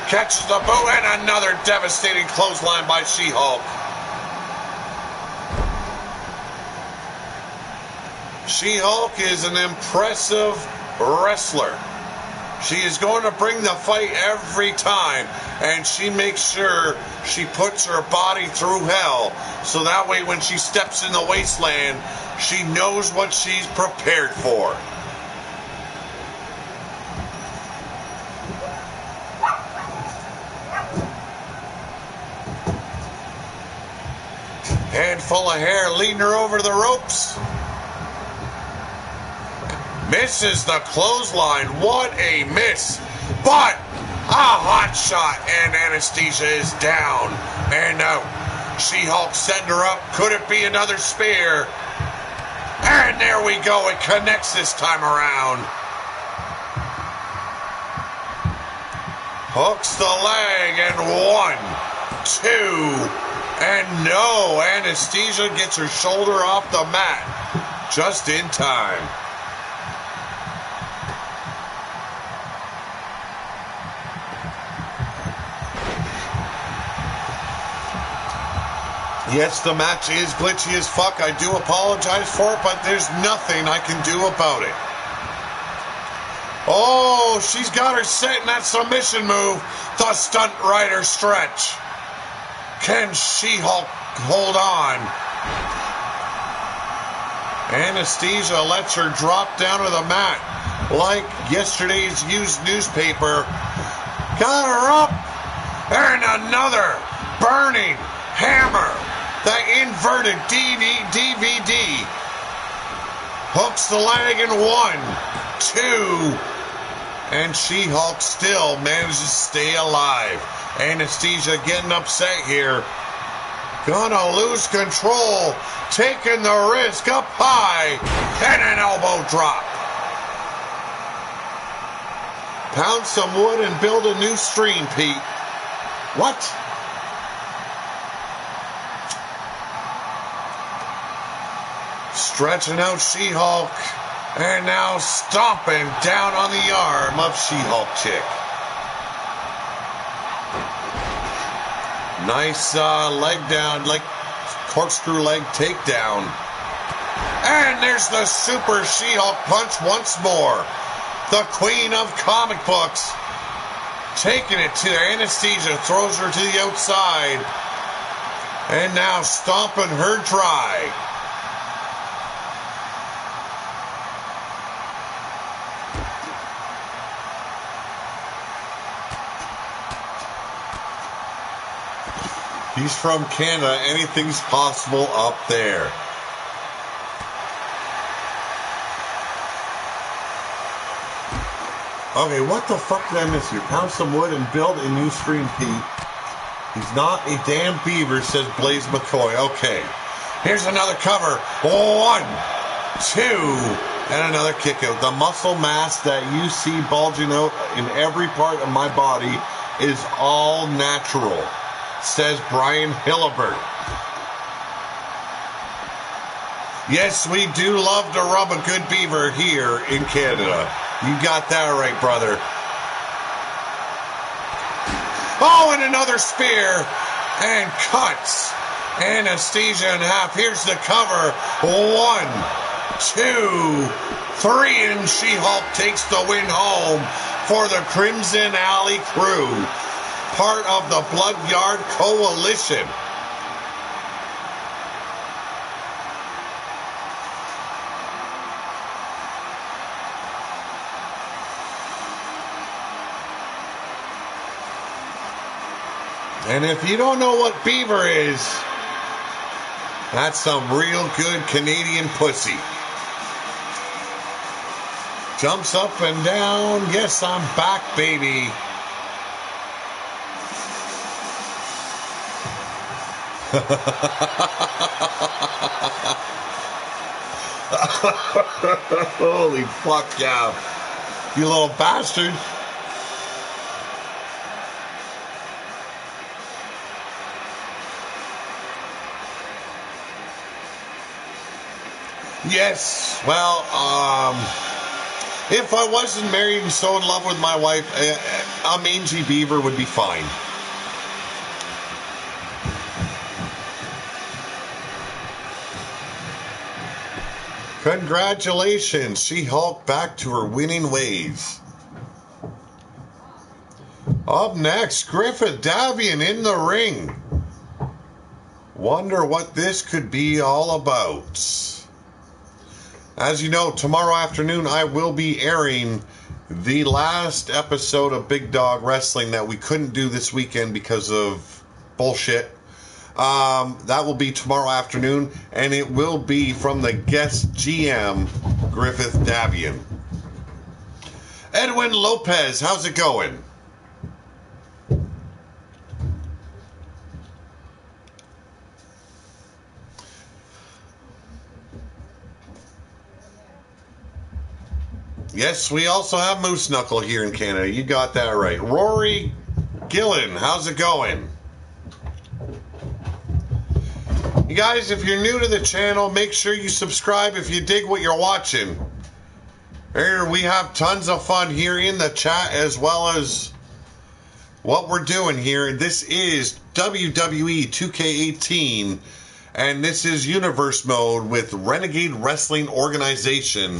catches the boot and another devastating clothesline by She-Hulk. She-Hulk is an impressive wrestler. She is going to bring the fight every time, and she makes sure she puts her body through hell, so that way when she steps in the Wasteland, she knows what she's prepared for. Handful of hair leading her over the ropes. Misses the clothesline. What a miss. But a hot shot, and Anesthesia is down and out. She-Hulk setting her up. Could it be another spear? And there we go. It connects this time around. Hooks the leg, and 1, 2, and no. Anesthesia gets her shoulder off the mat just in time. Yes, the match is glitchy as fuck. I do apologize for it, but there's nothing I can do about it. Oh, she's got her set in that submission move. The Stunt Rider stretch. Can She-Hulk hold on? Anesthesia lets her drop down to the mat like yesterday's used newspaper. Got her up. And another burning hammer. The inverted DVD. Hooks the leg in 1, 2. And She-Hulk still manages to stay alive. Anesthesia getting upset here. Gonna lose control. Taking the risk up high. And an elbow drop. Pound some wood and build a new stream, Pete. What? Stretching out She-Hulk. And now stomping down on the arm of She-Hulk chick. Nice leg down, like corkscrew leg takedown. And there's the Super She-Hulk punch once more. The queen of comic books. Taking it to Anesthesia, throws her to the outside. And now stomping her dry. He's from Canada. Anything's possible up there. Okay, what the fuck did I miss here? Pound some wood and build a new stream, Pete. He's not a damn beaver, says Blaze McCoy. Okay. Here's another cover. 1, 2, and another kick out. The muscle mass that you see bulging out in every part of my body is all natural, says Brian Hillibert. Yes, we do love to rub a good beaver here in Canada. You got that right, brother. Oh, and another spear. And cuts. Anastasia in half. Here's the cover. 1, 2, 3. And She-Hulk takes the win home for the Crimson Alley crew. Part of the Blood Yard Coalition. And if you don't know what beaver is, that's some real good Canadian pussy. Jumps up and down. Yes, I'm back, baby. Holy fuck, yeah. You little bastard. Yes, well, if I wasn't married and so in love with my wife, a mangy beaver would be fine. Congratulations, She-Hulk back to her winning ways. Up next, Griffith Davian in the ring. Wonder what this could be all about. As you know, tomorrow afternoon I will be airing the last episode of Big Dog Wrestling that we couldn't do this weekend because of bullshit. That will be tomorrow afternoon, and it will be from the guest GM, Griffith Davian. Edwin Lopez, how's it going? Yes, we also have Moose Knuckle here in Canada. You got that right. Rory Gillen, how's it going? You guys, if you're new to the channel, make sure you subscribe if you dig what you're watching. Here we have tons of fun here in the chat as well as what we're doing here. This is WWE 2K18, and this is Universe Mode with Renegade Wrestling Organization.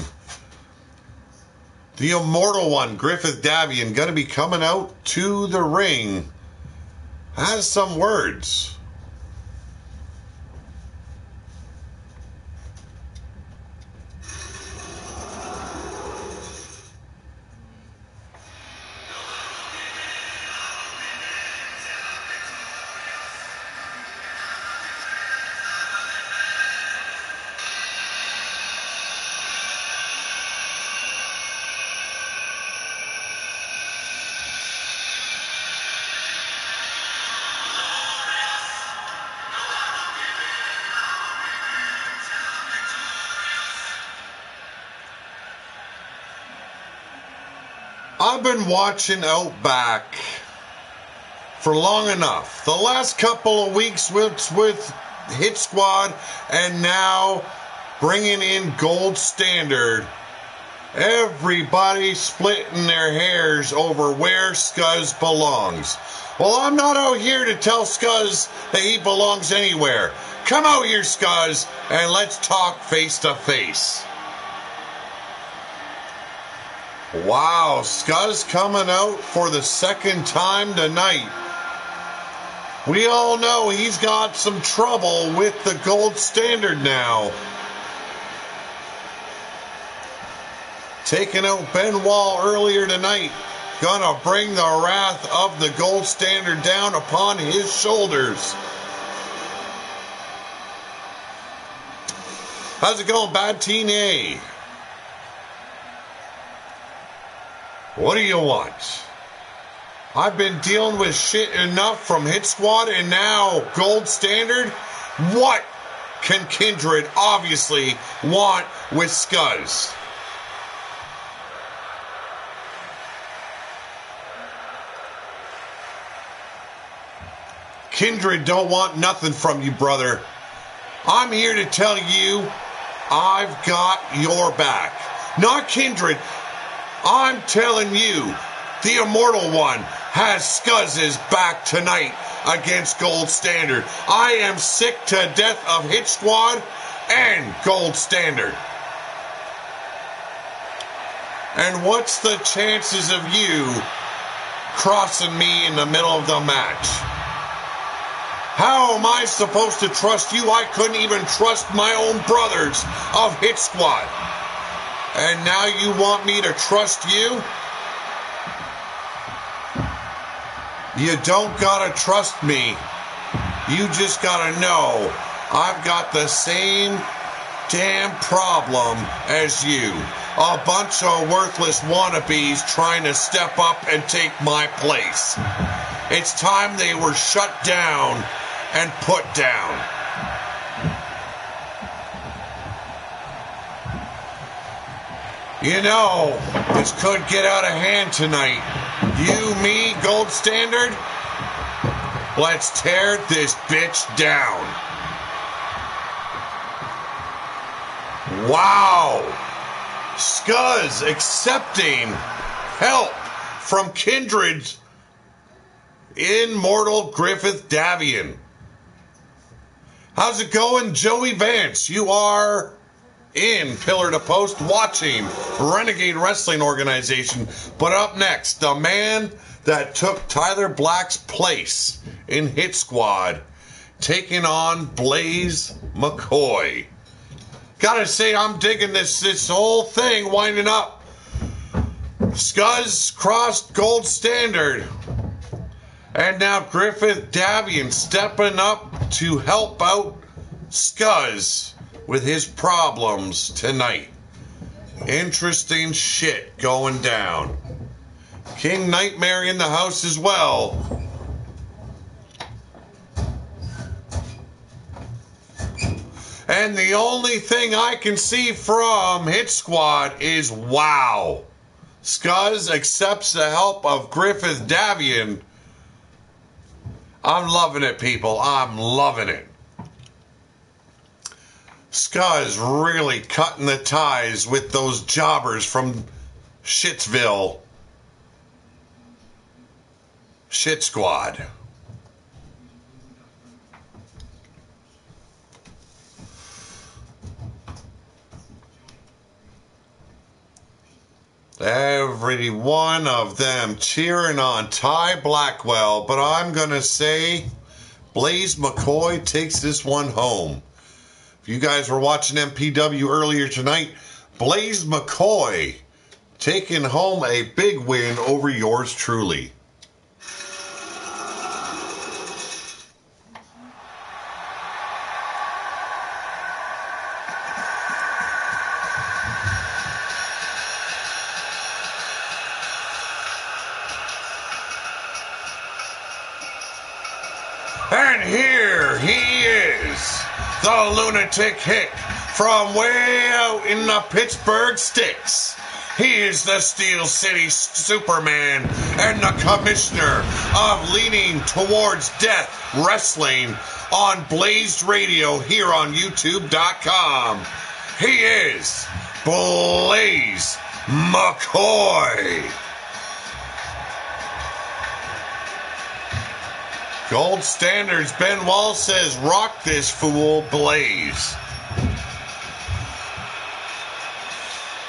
The immortal one, Griffith Davian, going to be coming out to the ring. Has some words. I've been watching Outback for long enough. The last couple of weeks with Hit Squad and now bringing in Gold Standard. Everybody splitting their hairs over where Scuzz belongs. Well, I'm not out here to tell Scuzz that he belongs anywhere. Come out here, Scuzz, and let's talk face to face. Wow, Scuzz coming out for the second time tonight. We all know he's got some trouble with the gold standard now. Taking out Benoit earlier tonight. Gonna bring the wrath of the gold standard down upon his shoulders. How's it going, Bad Teen A? What do you want? I've been dealing with shit enough from Hit Squad and now Gold Standard. What can Kindred obviously want with Scuzz? Kindred don't want nothing from you, brother. I'm here to tell you I've got your back. Not Kindred. I'm telling you, the Immortal One has Scuzz's back tonight against Gold Standard. I am sick to death of Hit Squad and Gold Standard. And what's the chances of you crossing me in the middle of the match? How am I supposed to trust you? I couldn't even trust my own brothers of Hit Squad. And now you want me to trust you? You don't gotta trust me. You just gotta know I've got the same damn problem as you. A bunch of worthless wannabes trying to step up and take my place. It's time they were shut down and put down. You know, this could get out of hand tonight. You, me, Gold Standard? Let's tear this bitch down. Wow. Scuzz accepting help from Kindred's Immortal Griffith Davian. How's it going, Joey Vance? You are in Pillar to Post watching Renegade Wrestling Organization. But up next, the man that took Tyler Black's place in Hit Squad, taking on Blaze McCoy. Gotta say, I'm digging this whole thing winding up. Scuzz crossed Gold Standard. And now Griffith Davian stepping up to help out Scuzz with his problems tonight. Interesting shit going down. King Nightmare in the house as well. And the only thing I can see from Hit Squad is wow. Scuzz accepts the help of Griffith Davian. I'm loving it, people. I'm loving it. Scuzz really cutting the ties with those jobbers from Shitsville. Shit Squad. Every one of them cheering on Ty Blackwell, but I'm going to say Blaze McCoy takes this one home. If you guys were watching MPW earlier tonight, Blaze McCoy taking home a big win over yours truly. And here he is, the lunatic hick from way out in the Pittsburgh sticks. He is the Steel City Superman and the commissioner of Leaning Towards Death Wrestling on Blazed Radio here on YouTube.com. He is Blaze McCoy. Gold Standards, Ben Wall says, rock this fool, Blaze.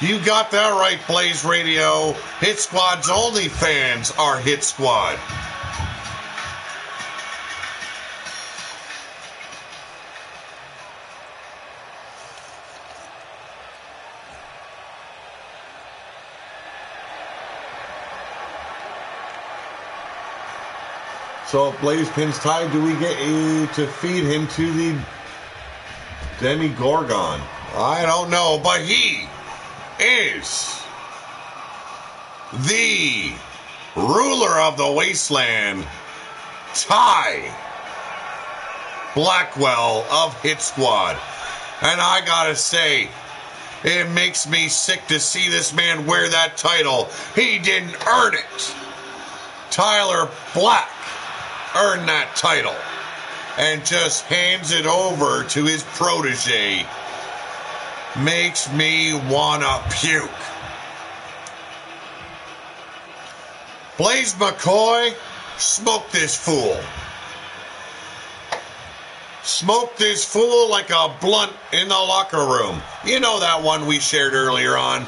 You got that right, Blaze Radio. Hit Squad's only fans are Hit Squad. So if Blaze pins Ty, do we get to feed him to the Denny Gorgon? I don't know, but he is the ruler of the Wasteland, Ty Blackwell of Hit Squad. And I gotta say, it makes me sick to see this man wear that title. He didn't earn it. Tyler Black earned that title and just hands it over to his protege. Makes me wanna puke. Blaze McCoy, smoke this fool. Smoke this fool like a blunt in the locker room. You know that one we shared earlier on.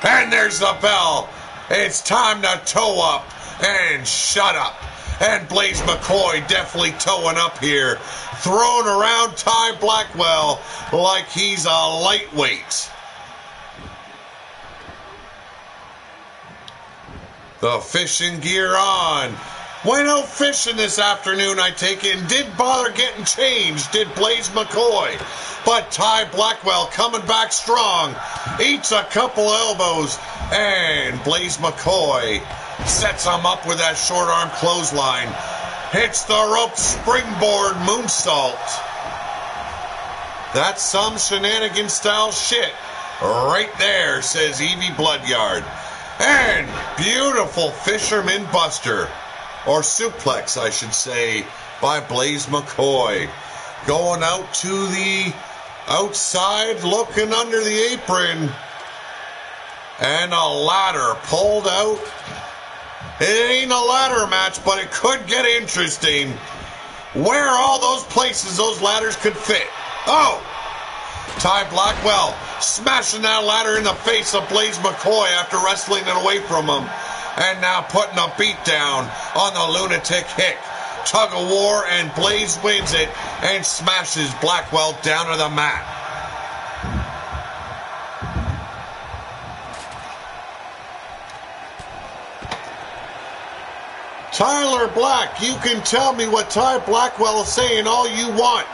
And there's the bell. It's time to toe up and shut up. And Blaze McCoy definitely towing up here. Throwing around Ty Blackwell like he's a lightweight. The fishing gear on. Went out fishing this afternoon, I take it, and didn't bother getting changed, did Blaze McCoy. But Ty Blackwell coming back strong. Eats a couple elbows. And Blaze McCoy sets him up with that short arm clothesline. Hits the rope springboard moonsault. That's some shenanigan style shit. Right there, says Evie Bloodyard. And beautiful Fisherman Buster. Or suplex, I should say, by Blaze McCoy. Going out to the outside, looking under the apron. And a ladder pulled out. It ain't a ladder match, but it could get interesting. Where are all those places those ladders could fit? Oh! Ty Blackwell smashing that ladder in the face of Blaze McCoy after wrestling it away from him. And now putting a beat down on the lunatic hick. Tug of war, and Blaze wins it and smashes Blackwell down to the mat. Tyler Black, you can tell me what Ty Blackwell is saying all you want.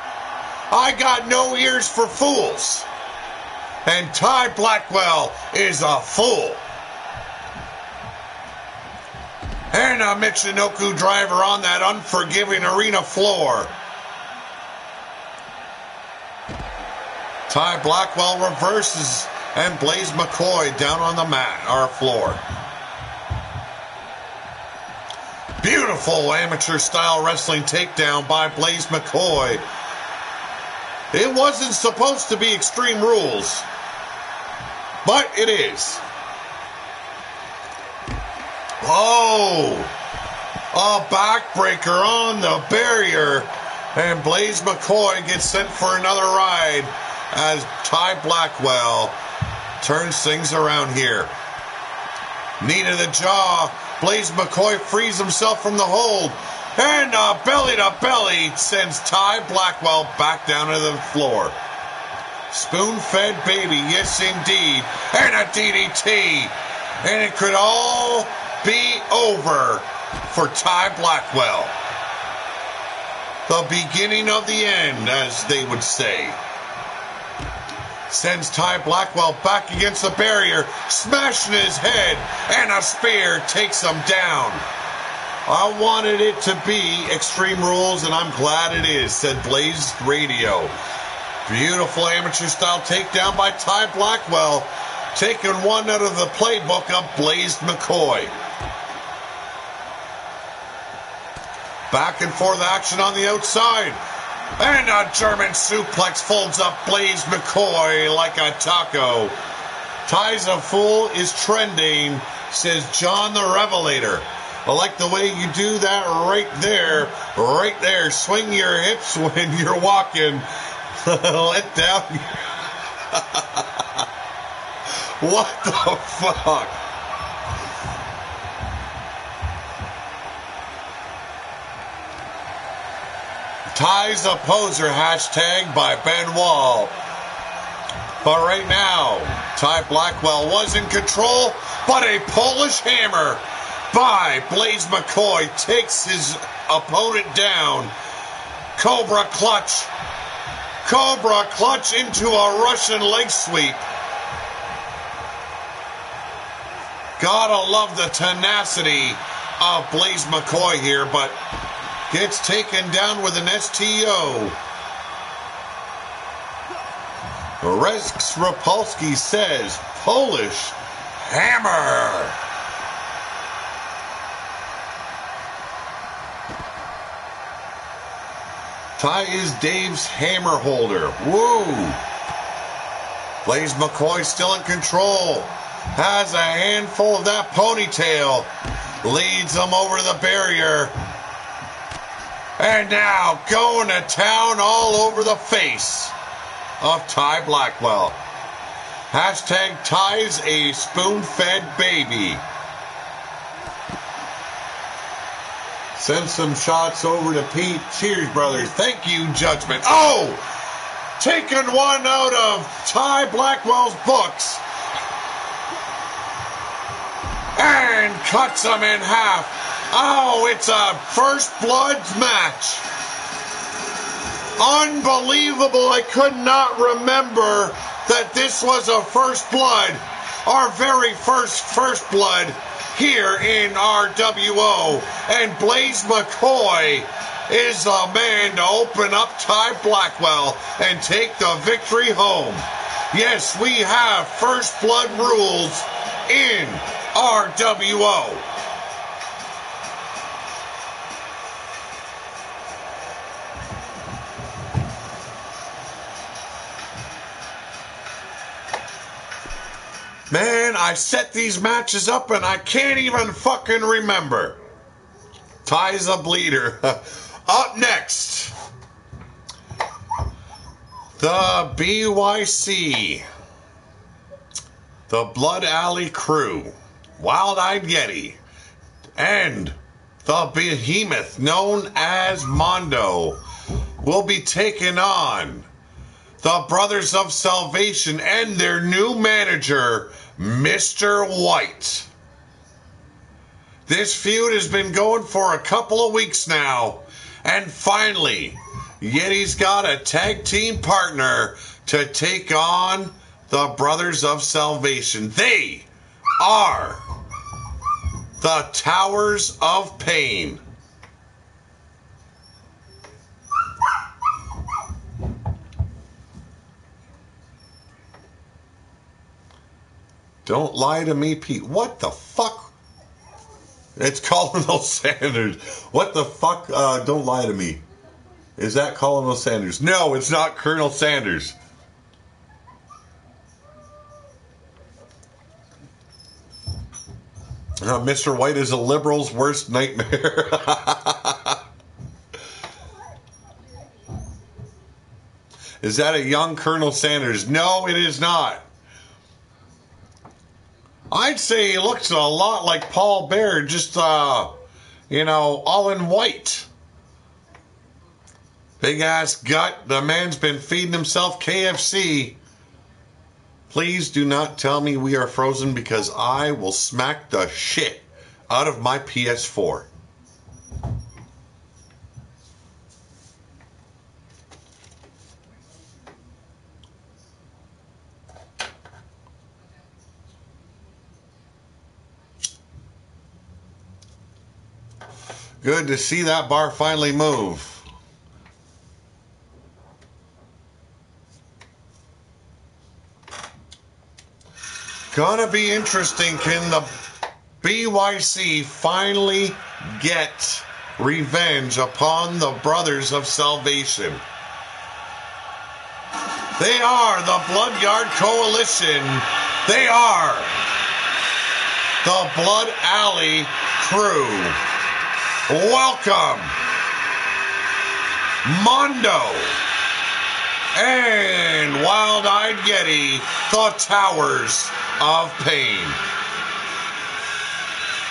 I got no ears for fools. And Ty Blackwell is a fool. And a Michinoku driver on that unforgiving arena floor. Ty Blackwell reverses and Blaze McCoy down on the mat, our floor. Beautiful amateur style wrestling takedown by Blaze McCoy. It wasn't supposed to be Extreme Rules, but it is. Oh, a backbreaker on the barrier, and Blaze McCoy gets sent for another ride as Ty Blackwell turns things around here. Knee to the jaw, Blaze McCoy frees himself from the hold, and a belly to belly sends Ty Blackwell back down to the floor. Spoon-fed baby, yes indeed, and a DDT, and it could all be over for Ty Blackwell. The beginning of the end, as they would say. Sends Ty Blackwell back against the barrier, smashing his head, and a spear takes him down. I wanted it to be Extreme Rules, and I'm glad it is, said Blaze Radio. Beautiful amateur style takedown by Ty Blackwell, taking one out of the playbook of Blaze McCoy. Back and forth action on the outside. And a German suplex folds up Blaze McCoy like a taco. Ty's a fool is trending, says John the Revelator. I like the way you do that right there. Swing your hips when you're walking. Let down. What the fuck? Ty's a poser, hashtag by Ben Wall. But right now, Ty Blackwell was in control, but a Polish hammer by Blaze McCoy. Takes his opponent down. Cobra clutch. Cobra clutch into a Russian leg sweep. Gotta love the tenacity of Blaze McCoy here, but gets taken down with an STO. Rex Rapolsky says, Polish Hammer. Ty is Dave's hammer holder. Woo! Blaze McCoy still in control. Has a handful of that ponytail. Leads him over the barrier. And now going to town all over the face of Ty Blackwell. Hashtag Ty's a spoon-fed baby. Send some shots over to Pete. Cheers, brothers. Thank you, Judgment. Oh! Taking one out of Ty Blackwell's books. And cuts him in half. Oh, it's a First Blood match. Unbelievable. I could not remember that this was a First Blood. Our very first Blood here in RWO. And Blaze McCoy is the man to open up Ty Blackwell and take the victory home. Yes, we have First Blood rules in RWO. Man, I set these matches up and I can't even fucking remember. Ty's a bleeder. Up next, the BYC, the Blood Alley Crew, Wild-Eyed Yeti, and the behemoth known as Mondo will be taking on the Brothers of Salvation and their new manager, Mr. White. This feud has been going for a couple of weeks now, and finally, Yeti's got a tag team partner to take on the Brothers of Salvation. They are the Towers of Pain. Don't lie to me, Pete. What the fuck? It's Colonel Sanders. What the fuck? Don't lie to me. Is that Colonel Sanders? No, it's not Colonel Sanders. Mr. White is a liberal's worst nightmare. Is that a young Colonel Sanders? No, it is not. I'd say he looks a lot like Paul Bear, just, all in white. Big ass gut. The man's been feeding himself KFC. Please do not tell me we are frozen because I will smack the shit out of my PS4. Good to see that bar finally move. Gonna be interesting. Can the BYC finally get revenge upon the Brothers of Salvation? They are the Bloodyard Coalition. They are the Blood Alley Crew. Welcome, Mondo and Wild-Eyed Yeti, the Towers of Pain.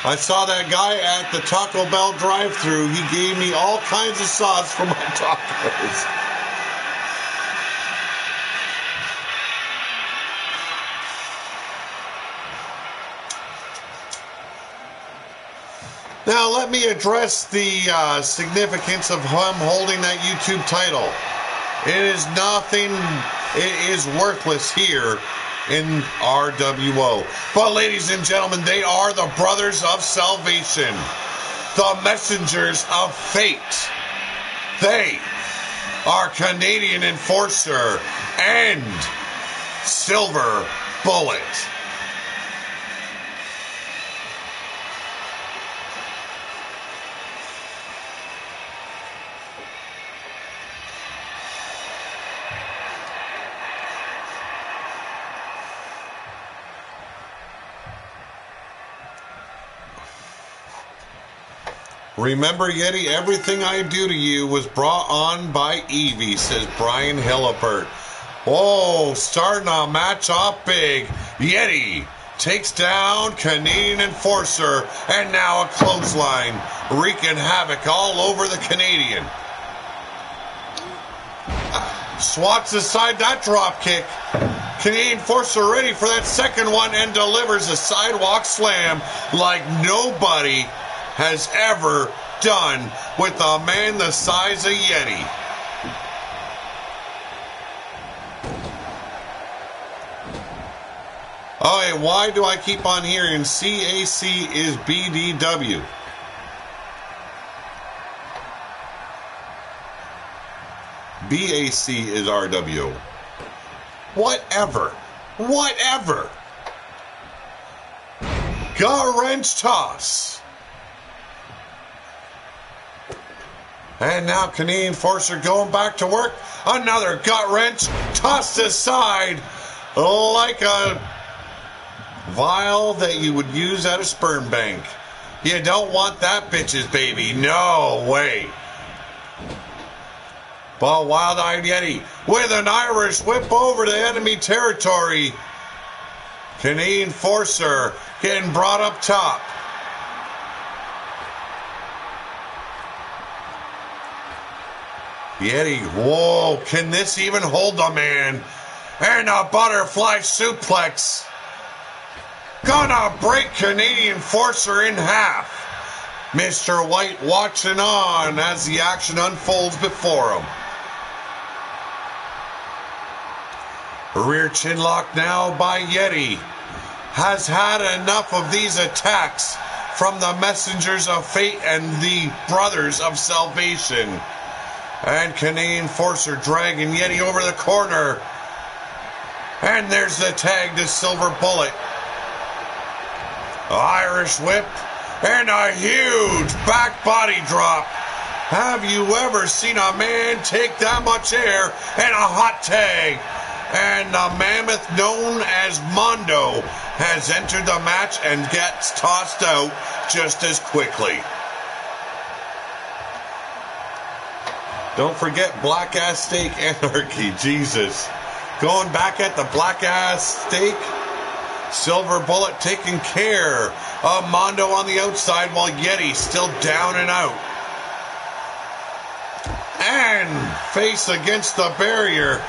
I saw that guy at the Taco Bell drive-thru. He gave me all kinds of sauce for my tacos. Now, let me address the significance of him holding that YouTube title. It is nothing, it is worthless here in RWO. But, ladies and gentlemen, they are the Brothers of Salvation, the Messengers of Fate. They are Canadian Enforcer and Silver Bullet. Remember, Yeti, everything I do to you was brought on by Evie, says Brian Hillipert. Oh, starting a match off big. Yeti takes down Canadian Enforcer, and now a clothesline, wreaking havoc all over the Canadian. Swats aside that drop kick. Canadian Enforcer ready for that second one and delivers a sidewalk slam like nobody has ever done with a man the size of Yeti. Okay, why do I keep on hearing CAC is BDW? BAC is RWO. Whatever. Whatever. Gut wrench toss. And now Canadian Enforcer going back to work. Another gut wrench tossed aside like a vial that you would use at a sperm bank. You don't want that, bitches, baby. No way. But Wild-Eyed Yeti with an Irish whip over to enemy territory. Canadian Enforcer getting brought up top. Yeti, whoa, can this even hold a man? And a butterfly suplex. Gonna break Canadian Enforcer in half. Mr. White watching on as the action unfolds before him. Rear chinlock now by Yeti. Has had enough of these attacks from the Messengers of Fate and the Brothers of Salvation. And Canadian Enforcer dragging Yeti over the corner. And there's the tag to Silver Bullet. Irish whip and a huge back body drop. Have you ever seen a man take that much air and a hot tag? And the mammoth known as Mondo has entered the match and gets tossed out just as quickly. Don't forget Black Ass Steak Anarchy, Jesus. Going back at the Black Ass Steak. Silver Bullet taking care of Mondo on the outside while Yeti still down and out. And face against the barrier.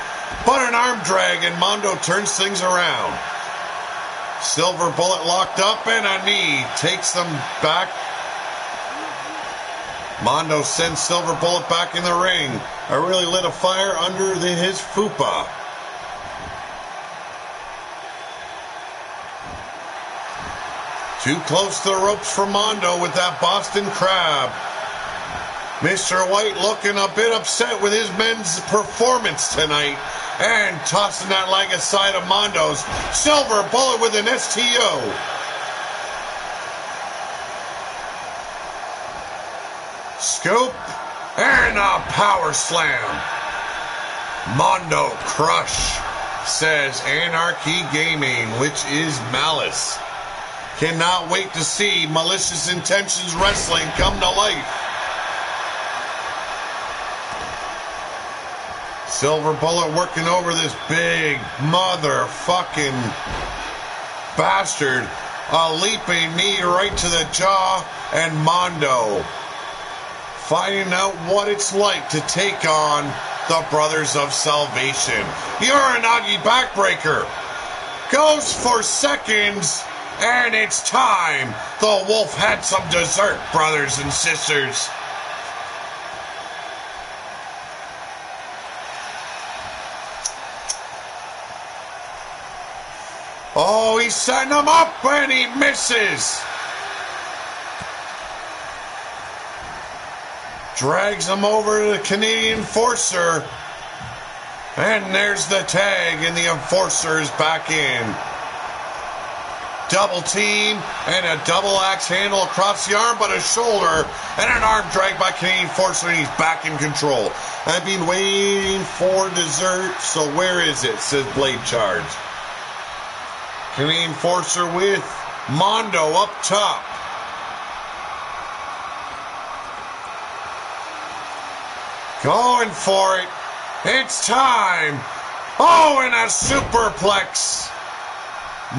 But an arm drag and Mondo turns things around. Silver Bullet locked up and a knee takes them back. Mondo sends Silver Bullet back in the ring. I really lit a fire under his fupa. Too close to the ropes for Mondo with that Boston Crab. Mr. White looking a bit upset with his men's performance tonight. And tossing that leg aside of Mondo's. Silver Bullet with an STO. Scoop and a power slam. Mondo crush, says Anarchy Gaming, which is Malice. Cannot wait to see Malicious Intentions Wrestling come to life. Silver Bullet working over this big motherfucking bastard. A leaping knee right to the jaw, and Mondo finding out what it's like to take on the Brothers of Salvation. Uranagi backbreaker goes for seconds And it's time. The wolf had some dessert, brothers and sisters. Oh, he's setting him up and he misses. Drags him over to the Canadian Enforcer. And there's the tag, and the Enforcer is back in. Double team and a double axe handle across the arm, but a shoulder and an arm drag by Canadian Enforcer, and he's back in control. I've been waiting for dessert, so where is it? Says Blade Charge. Canadian Enforcer with Mondo up top. Going for it. It's time. Oh, and a superplex.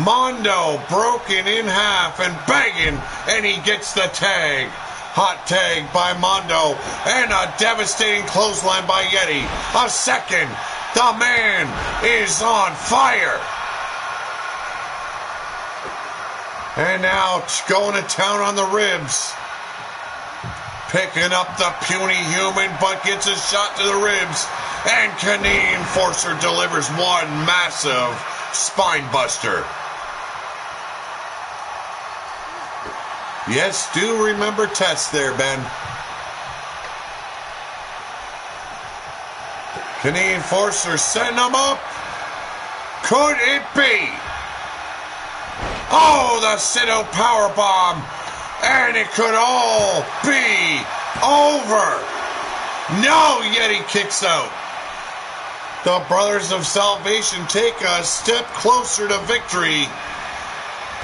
Mondo broken in half and begging, and he gets the tag. Hot tag by Mondo, and a devastating clothesline by Yeti. A second. The man is on fire. And now going to town on the ribs. Picking up the puny human, but gets a shot to the ribs. And Canadian Enforcer delivers one massive spine buster. Yes, do remember Test there, Ben. Canadian Enforcer setting him up. Could it be? Oh, the sit-out powerbomb. And it could all be over. No, Yeti kicks out. The Brothers of Salvation take a step closer to victory.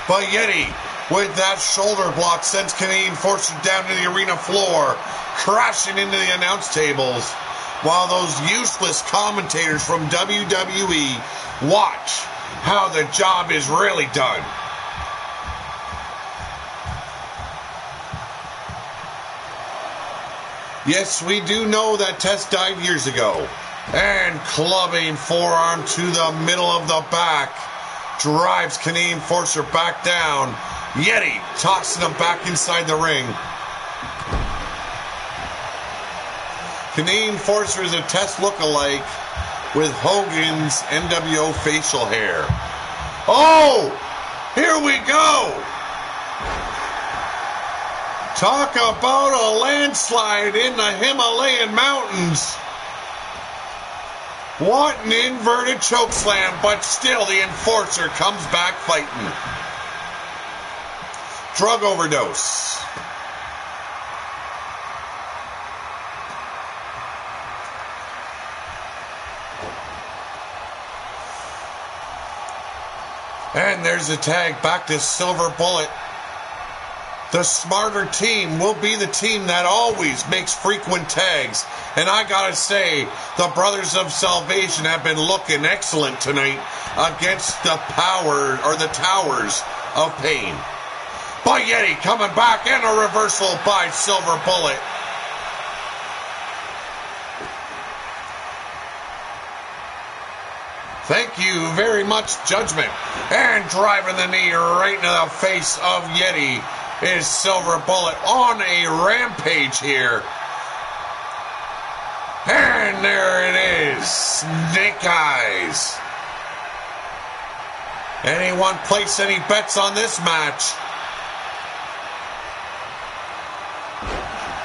But Yeti, with that shoulder block, sends Canadian Enforcer down to the arena floor, crashing into the announce tables, while those useless commentators from WWE watch how the job is really done. Yes, we do know that Test died years ago. And clubbing forearm to the middle of the back. Drives Canadian Enforcer back down. Yeti tossing him back inside the ring. Canadian Enforcer is a Test look-alike with Hogan's NWO facial hair. Oh! Here we go! Talk about a landslide in the Himalayan mountains. What an inverted chokeslam, but still the Enforcer comes back fighting. Drug overdose. And there's a tag back to Silver Bullet. The smarter team will be the team that always makes frequent tags. And I gotta say, the Brothers of Salvation have been looking excellent tonight against the Towers of Pain. By Yeti coming back, and a reversal by Silver Bullet. Thank you very much, Judgment. And driving the knee right into the face of Yeti is Silver Bullet on a rampage here. And there it is. Snake Eyes. Anyone place any bets on this match?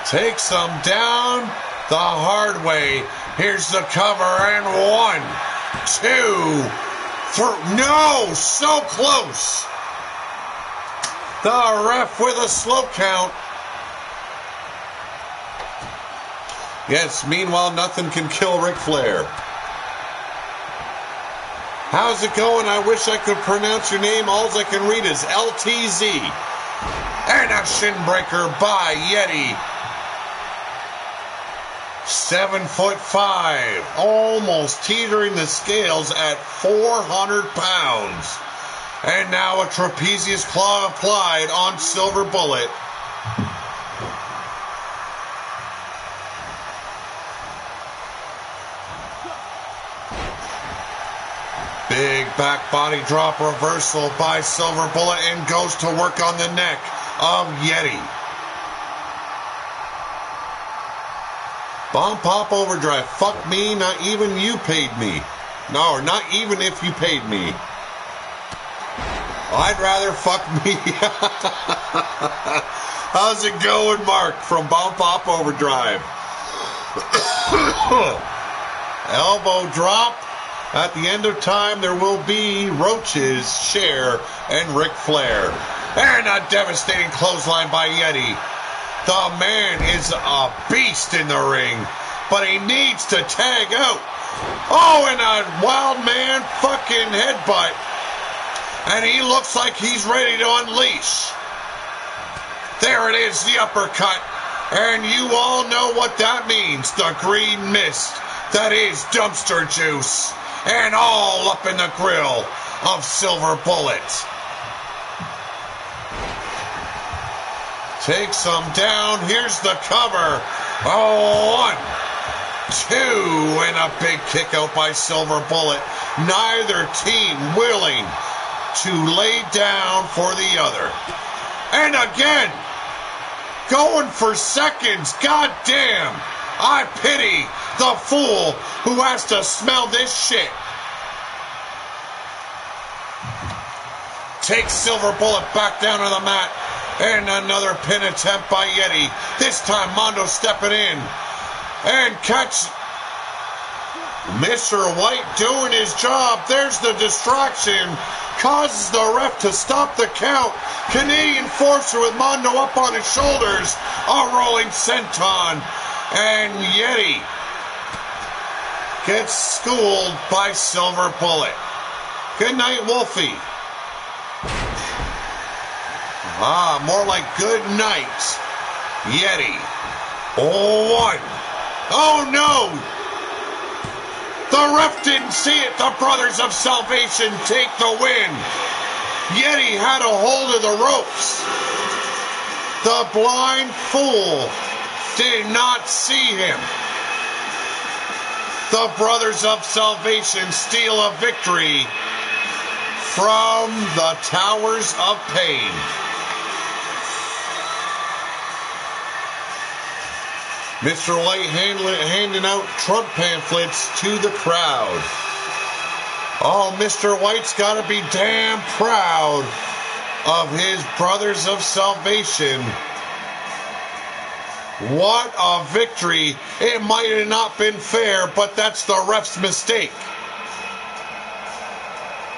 Takes them down the hard way. Here's the cover, and 1, 2, 3. No, so close. The ref with a slow count. Yes, meanwhile, nothing can kill Ric Flair. How's it going? I wish I could pronounce your name. All I can read is LTZ. And a shin breaker by Yeti. 7'5", almost teetering the scales at 400 pounds. And now a trapezius claw applied on Silver Bullet. Big back body drop reversal by Silver Bullet and goes to work on the neck of Yeti. Bomb pop overdrive. Fuck me, not even you paid me. No, not even if you paid me. I'd rather fuck me. How's it going, Mark, from Bomb Pop Overdrive? Elbow drop. At the end of time, there will be Roach's Cher and Ric Flair. And a devastating clothesline by Yeti. The man is a beast in the ring, but he needs to tag out. Oh, and a wild man fucking headbutt. And he looks like he's ready to unleash. There it is, the uppercut. And you all know what that means. The green mist that is dumpster juice. And all up in the grill of Silver Bullet. Takes him down. Here's the cover. Oh, 1, 2, and a big kick out by Silver Bullet. Neither team willing to lay down for the other. And again, going for seconds. God damn. I pity the fool who has to smell this shit. Takes Silver Bullet back down to the mat. And another pin attempt by Yeti. This time Mondo stepping in. And catch Mr. White doing his job. There's the distraction. Causes the ref to stop the count. Canadian Forcer with Mondo up on his shoulders. A rolling senton. And Yeti gets schooled by Silver Bullet. Good night, Wolfie. More like good night, Yeti. Oh, 1. Oh, no. The ref didn't see it. The Brothers of Salvation take the win. Yeti had a hold of the ropes. The blind fool did not see him. The Brothers of Salvation steal a victory from the Towers of Pain. Mr. White handing out Trump pamphlets to the crowd. Oh, Mr. White's got to be damn proud of his Brothers of Salvation. What a victory. It might have not been fair, but that's the ref's mistake.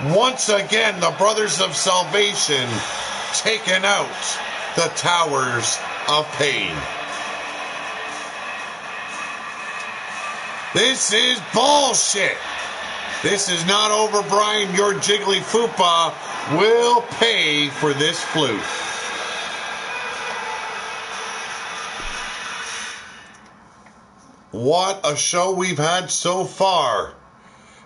Once again, the Brothers of Salvation taking out the Towers of Pain. This is bullshit. This is not over, Brian. Your jiggly fupa will pay for this flute. What a show we've had so far.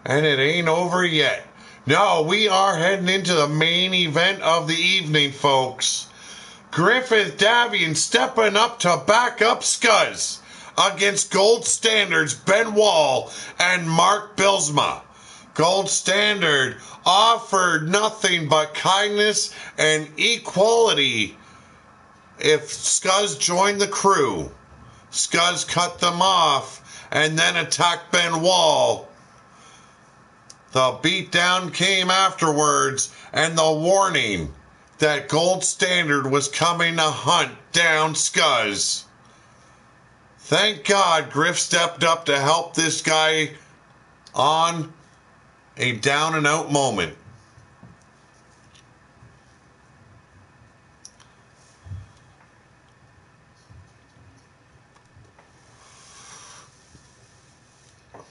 And it ain't over yet. No, we are heading into the main event of the evening, folks. Griffith Davian stepping up to back up Scuzz against Gold Standard's Ben Wall and Mark Bilsma. Gold Standard offered nothing but kindness and equality if Scuzz joined the crew. Scuzz cut them off and then attacked Ben Wall. The beatdown came afterwards and the warning that Gold Standard was coming to hunt down Scuzz. Thank God Griff stepped up to help this guy on a down and out moment.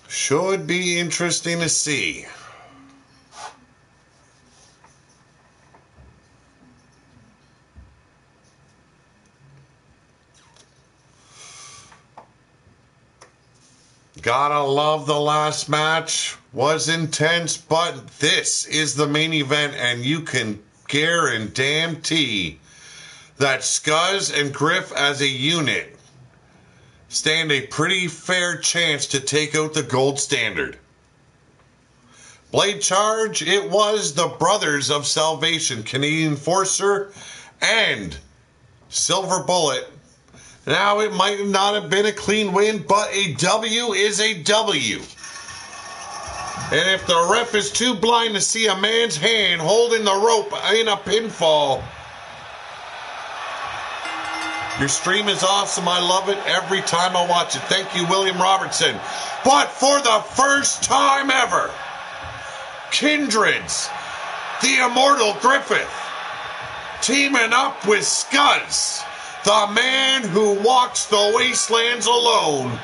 Should be interesting to see. Gotta love the last match. Was intense, but this is the main event, and you can guarantee that Scuzz and Griff as a unit stand a pretty fair chance to take out the Gold Standard. Blade charge, it was the Brothers of Salvation, Canadian Enforcer and Silver Bullet. Now, it might not have been a clean win, but a W is a W. And if the ref is too blind to see a man's hand holding the rope in a pinfall, your stream is awesome. I love it every time I watch it. Thank you, William Robertson. But for the first time ever, Kindred's the Immortal Griffith teaming up with Scuzz, the man who walks the wastelands alone,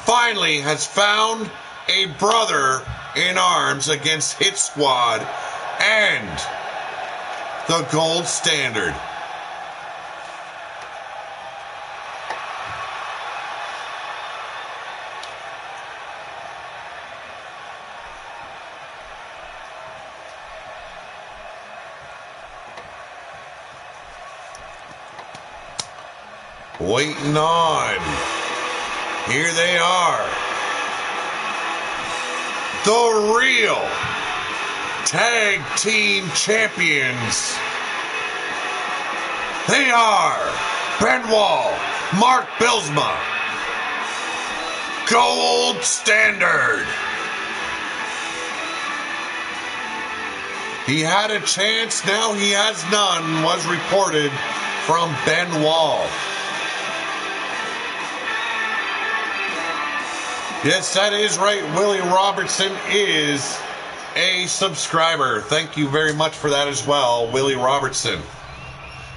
finally has found a brother in arms against Hit Squad and the Gold Standard. Waiting on. Here they are. The real tag team champions. They are Benoit, Mark Bilsma, Gold Standard. He had a chance, now he has none, was reported from Benoit. Yes, that is right. Willie Robertson is a subscriber. Thank you very much for that as well, Willie Robertson.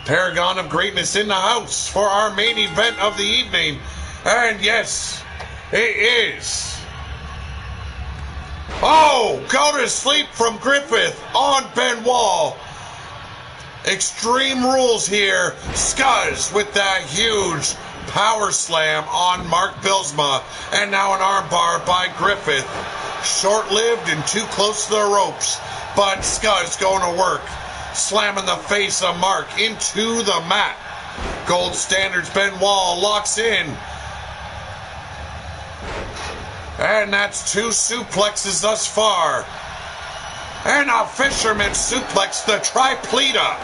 Paragon of Greatness in the house for our main event of the evening. And yes, it is. Oh, go to sleep from Griffith on Benoit. Extreme Rules here. Scuzz with that huge power slam on Mark Bilsma, and now an armbar by Griffith. Short-lived and too close to the ropes, but Scuzz going to work, slamming the face of Mark into the mat. Gold Standard's Benoit locks in, and that's 2 suplexes thus far, and a fisherman suplex, the tripleta.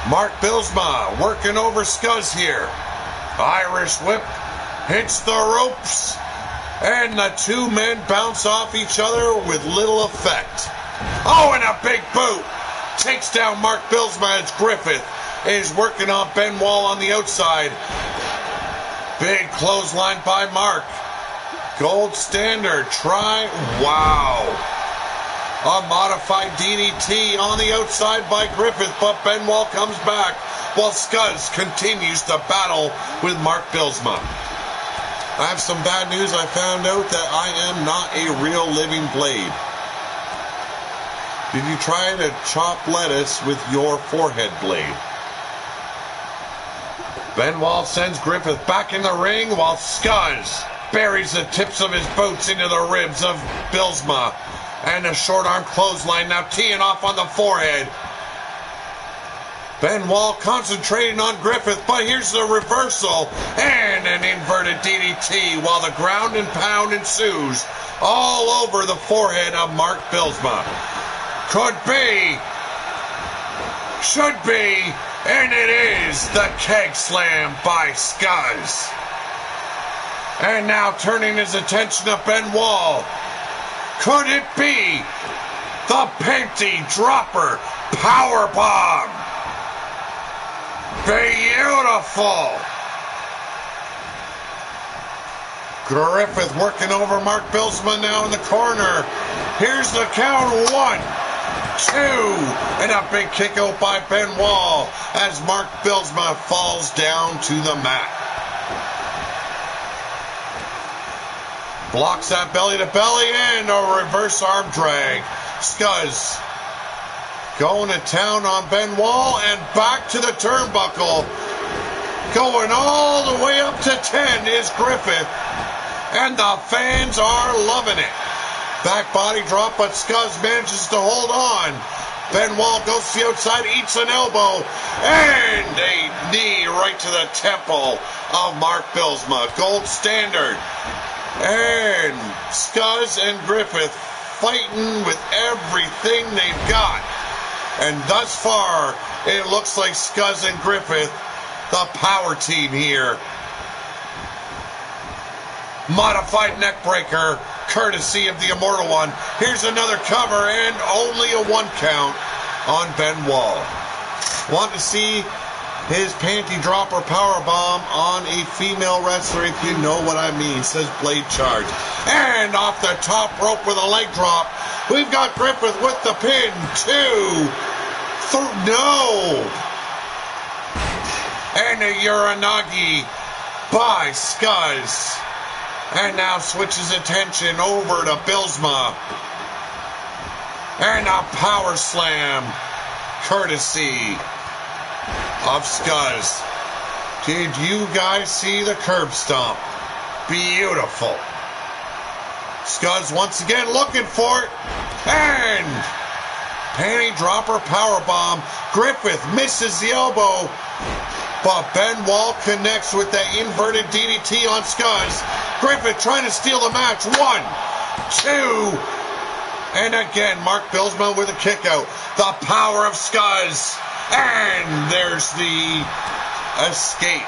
Mark Bilsma working over Scuzz here. Irish whip hits the ropes, and the 2 men bounce off each other with little effect. Oh, and a big boot takes down Mark Bilsma as Griffith is working on Benoit on the outside. Big clothesline by Mark. Gold Standard wow. A modified DDT on the outside by Griffith, but Benoit comes back while Scuzz continues to battle with Mark Bilsma. I have some bad news. I found out that I am not a real living blade. Did you try to chop lettuce with your forehead blade? Benoit sends Griffith back in the ring while Scuzz buries the tips of his boots into the ribs of Bilsma. And a short arm clothesline now teeing off on the forehead. Benoit concentrating on Griffith, but here's the reversal and an inverted DDT while the ground and pound ensues all over the forehead of Mark Bilsma. Could be, should be, and it is the keg slam by Scuzz. And now turning his attention to Benoit. Could it be the panty dropper powerbomb? Beautiful. Griffith working over Mark Bilsma now in the corner. Here's the count. 1, 2, and a big kick out by Benoit as Mark Bilsma falls down to the mat. Blocks that belly to belly and a reverse arm drag. Scuzz going to town on Benoit and back to the turnbuckle. Going all the way up to 10 is Griffith. And the fans are loving it. Back body drop, but Scuzz manages to hold on. Benoit goes to the outside, eats an elbow, and a knee right to the temple of Mark Bilsma. Gold Standard And Scuzz and Griffith fighting with everything they've got. And thus far, it looks like Scuzz and Griffith, the power team here. Modified neckbreaker, courtesy of the Immortal One. Here's another cover and only a 1 count on Benoit. Want to see his panty dropper powerbomb on a female wrestler, if you know what I mean, says Blade Charge. And off the top rope with a leg drop, we've got Griffith with the pin. 2, 3, no! And a Uranagi by Scuzz. And now switches attention over to Bilsma. And a power slam, courtesy of Scuzz. Did you guys see the curb stomp? Beautiful. Scuzz once again looking for it. And panty dropper powerbomb. Griffith misses the elbow. But Benoit connects with that inverted DDT on Scuzz. Griffith trying to steal the match. 1, 2. And again, Mark Bilsma with a kick out. The power of Scuzz. And there's the escape.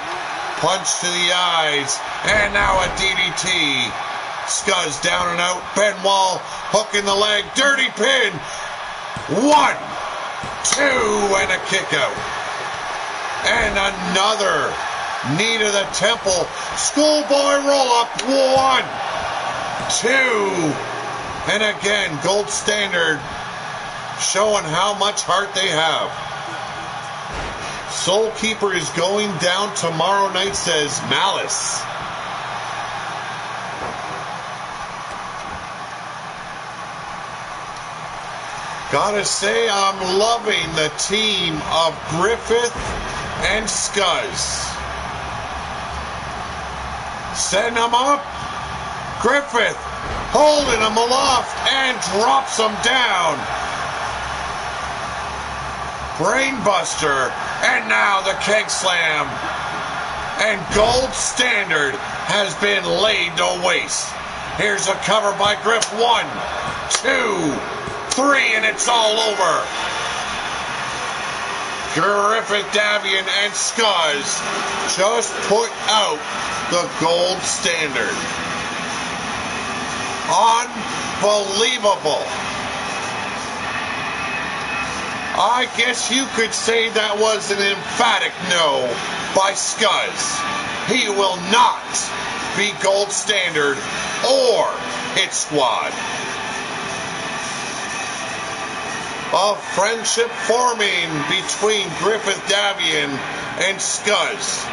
Punch to the eyes. And now a DDT. Scuzz down and out. Benoit hooking the leg. Dirty pin. 1, 2. And a kick out. And another knee to the temple. Schoolboy roll up. 1, 2. And again, Gold Standard showing how much heart they have. Soul Keeper is going down tomorrow night, says Malice. Gotta say, I'm loving the team of Griffith and Scuzz. Setting them up. Griffith holding him aloft and drops him down. Brainbuster. And now the keg slam. And Gold Standard has been laid to waste. Here's a cover by Griff. 1, 2, 3, and it's all over. Griffith, Davian, and Scuzz just put out the Gold Standard. Unbelievable. I guess you could say that was an emphatic no by Scuzz. He will not be Gold Standard or Hit Squad. A friendship forming between Griffith, Davian, and Scuzz.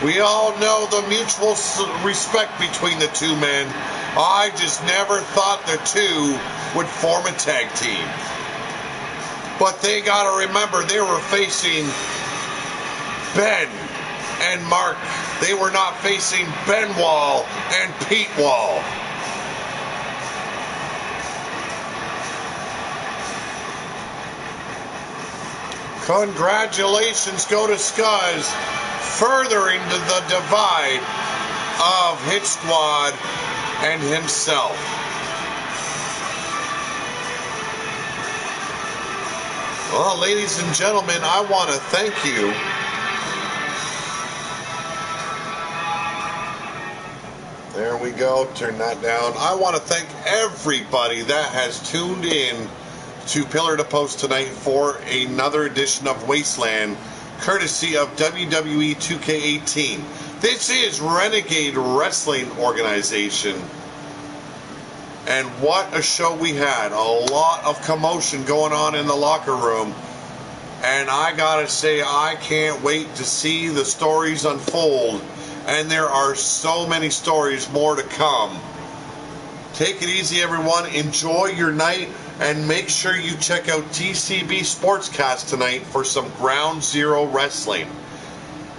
We all know the mutual respect between the two men. I just never thought the two would form a tag team. But they gotta remember, they were facing Ben and Mark. They were not facing Ben Wall and Pete Wall. Congratulations go to Scuzz, furthering the divide of Hit Squad and himself. Well, ladies and gentlemen, I want to thank you there we go, turn that down. I want to thank everybody that has tuned in to Pillar to Post tonight for another edition of Wasteland, courtesy of WWE 2K18. This is Renegade Wrestling Organization. And what a show we had. A lot of commotion going on in the locker room. And I gotta say, I can't wait to see the stories unfold. And there are so many stories more to come. Take it easy, everyone. Enjoy your night. And make sure you check out TCB Sportscast tonight for some Ground Zero Wrestling.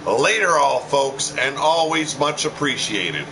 Later all, folks, and always much appreciated.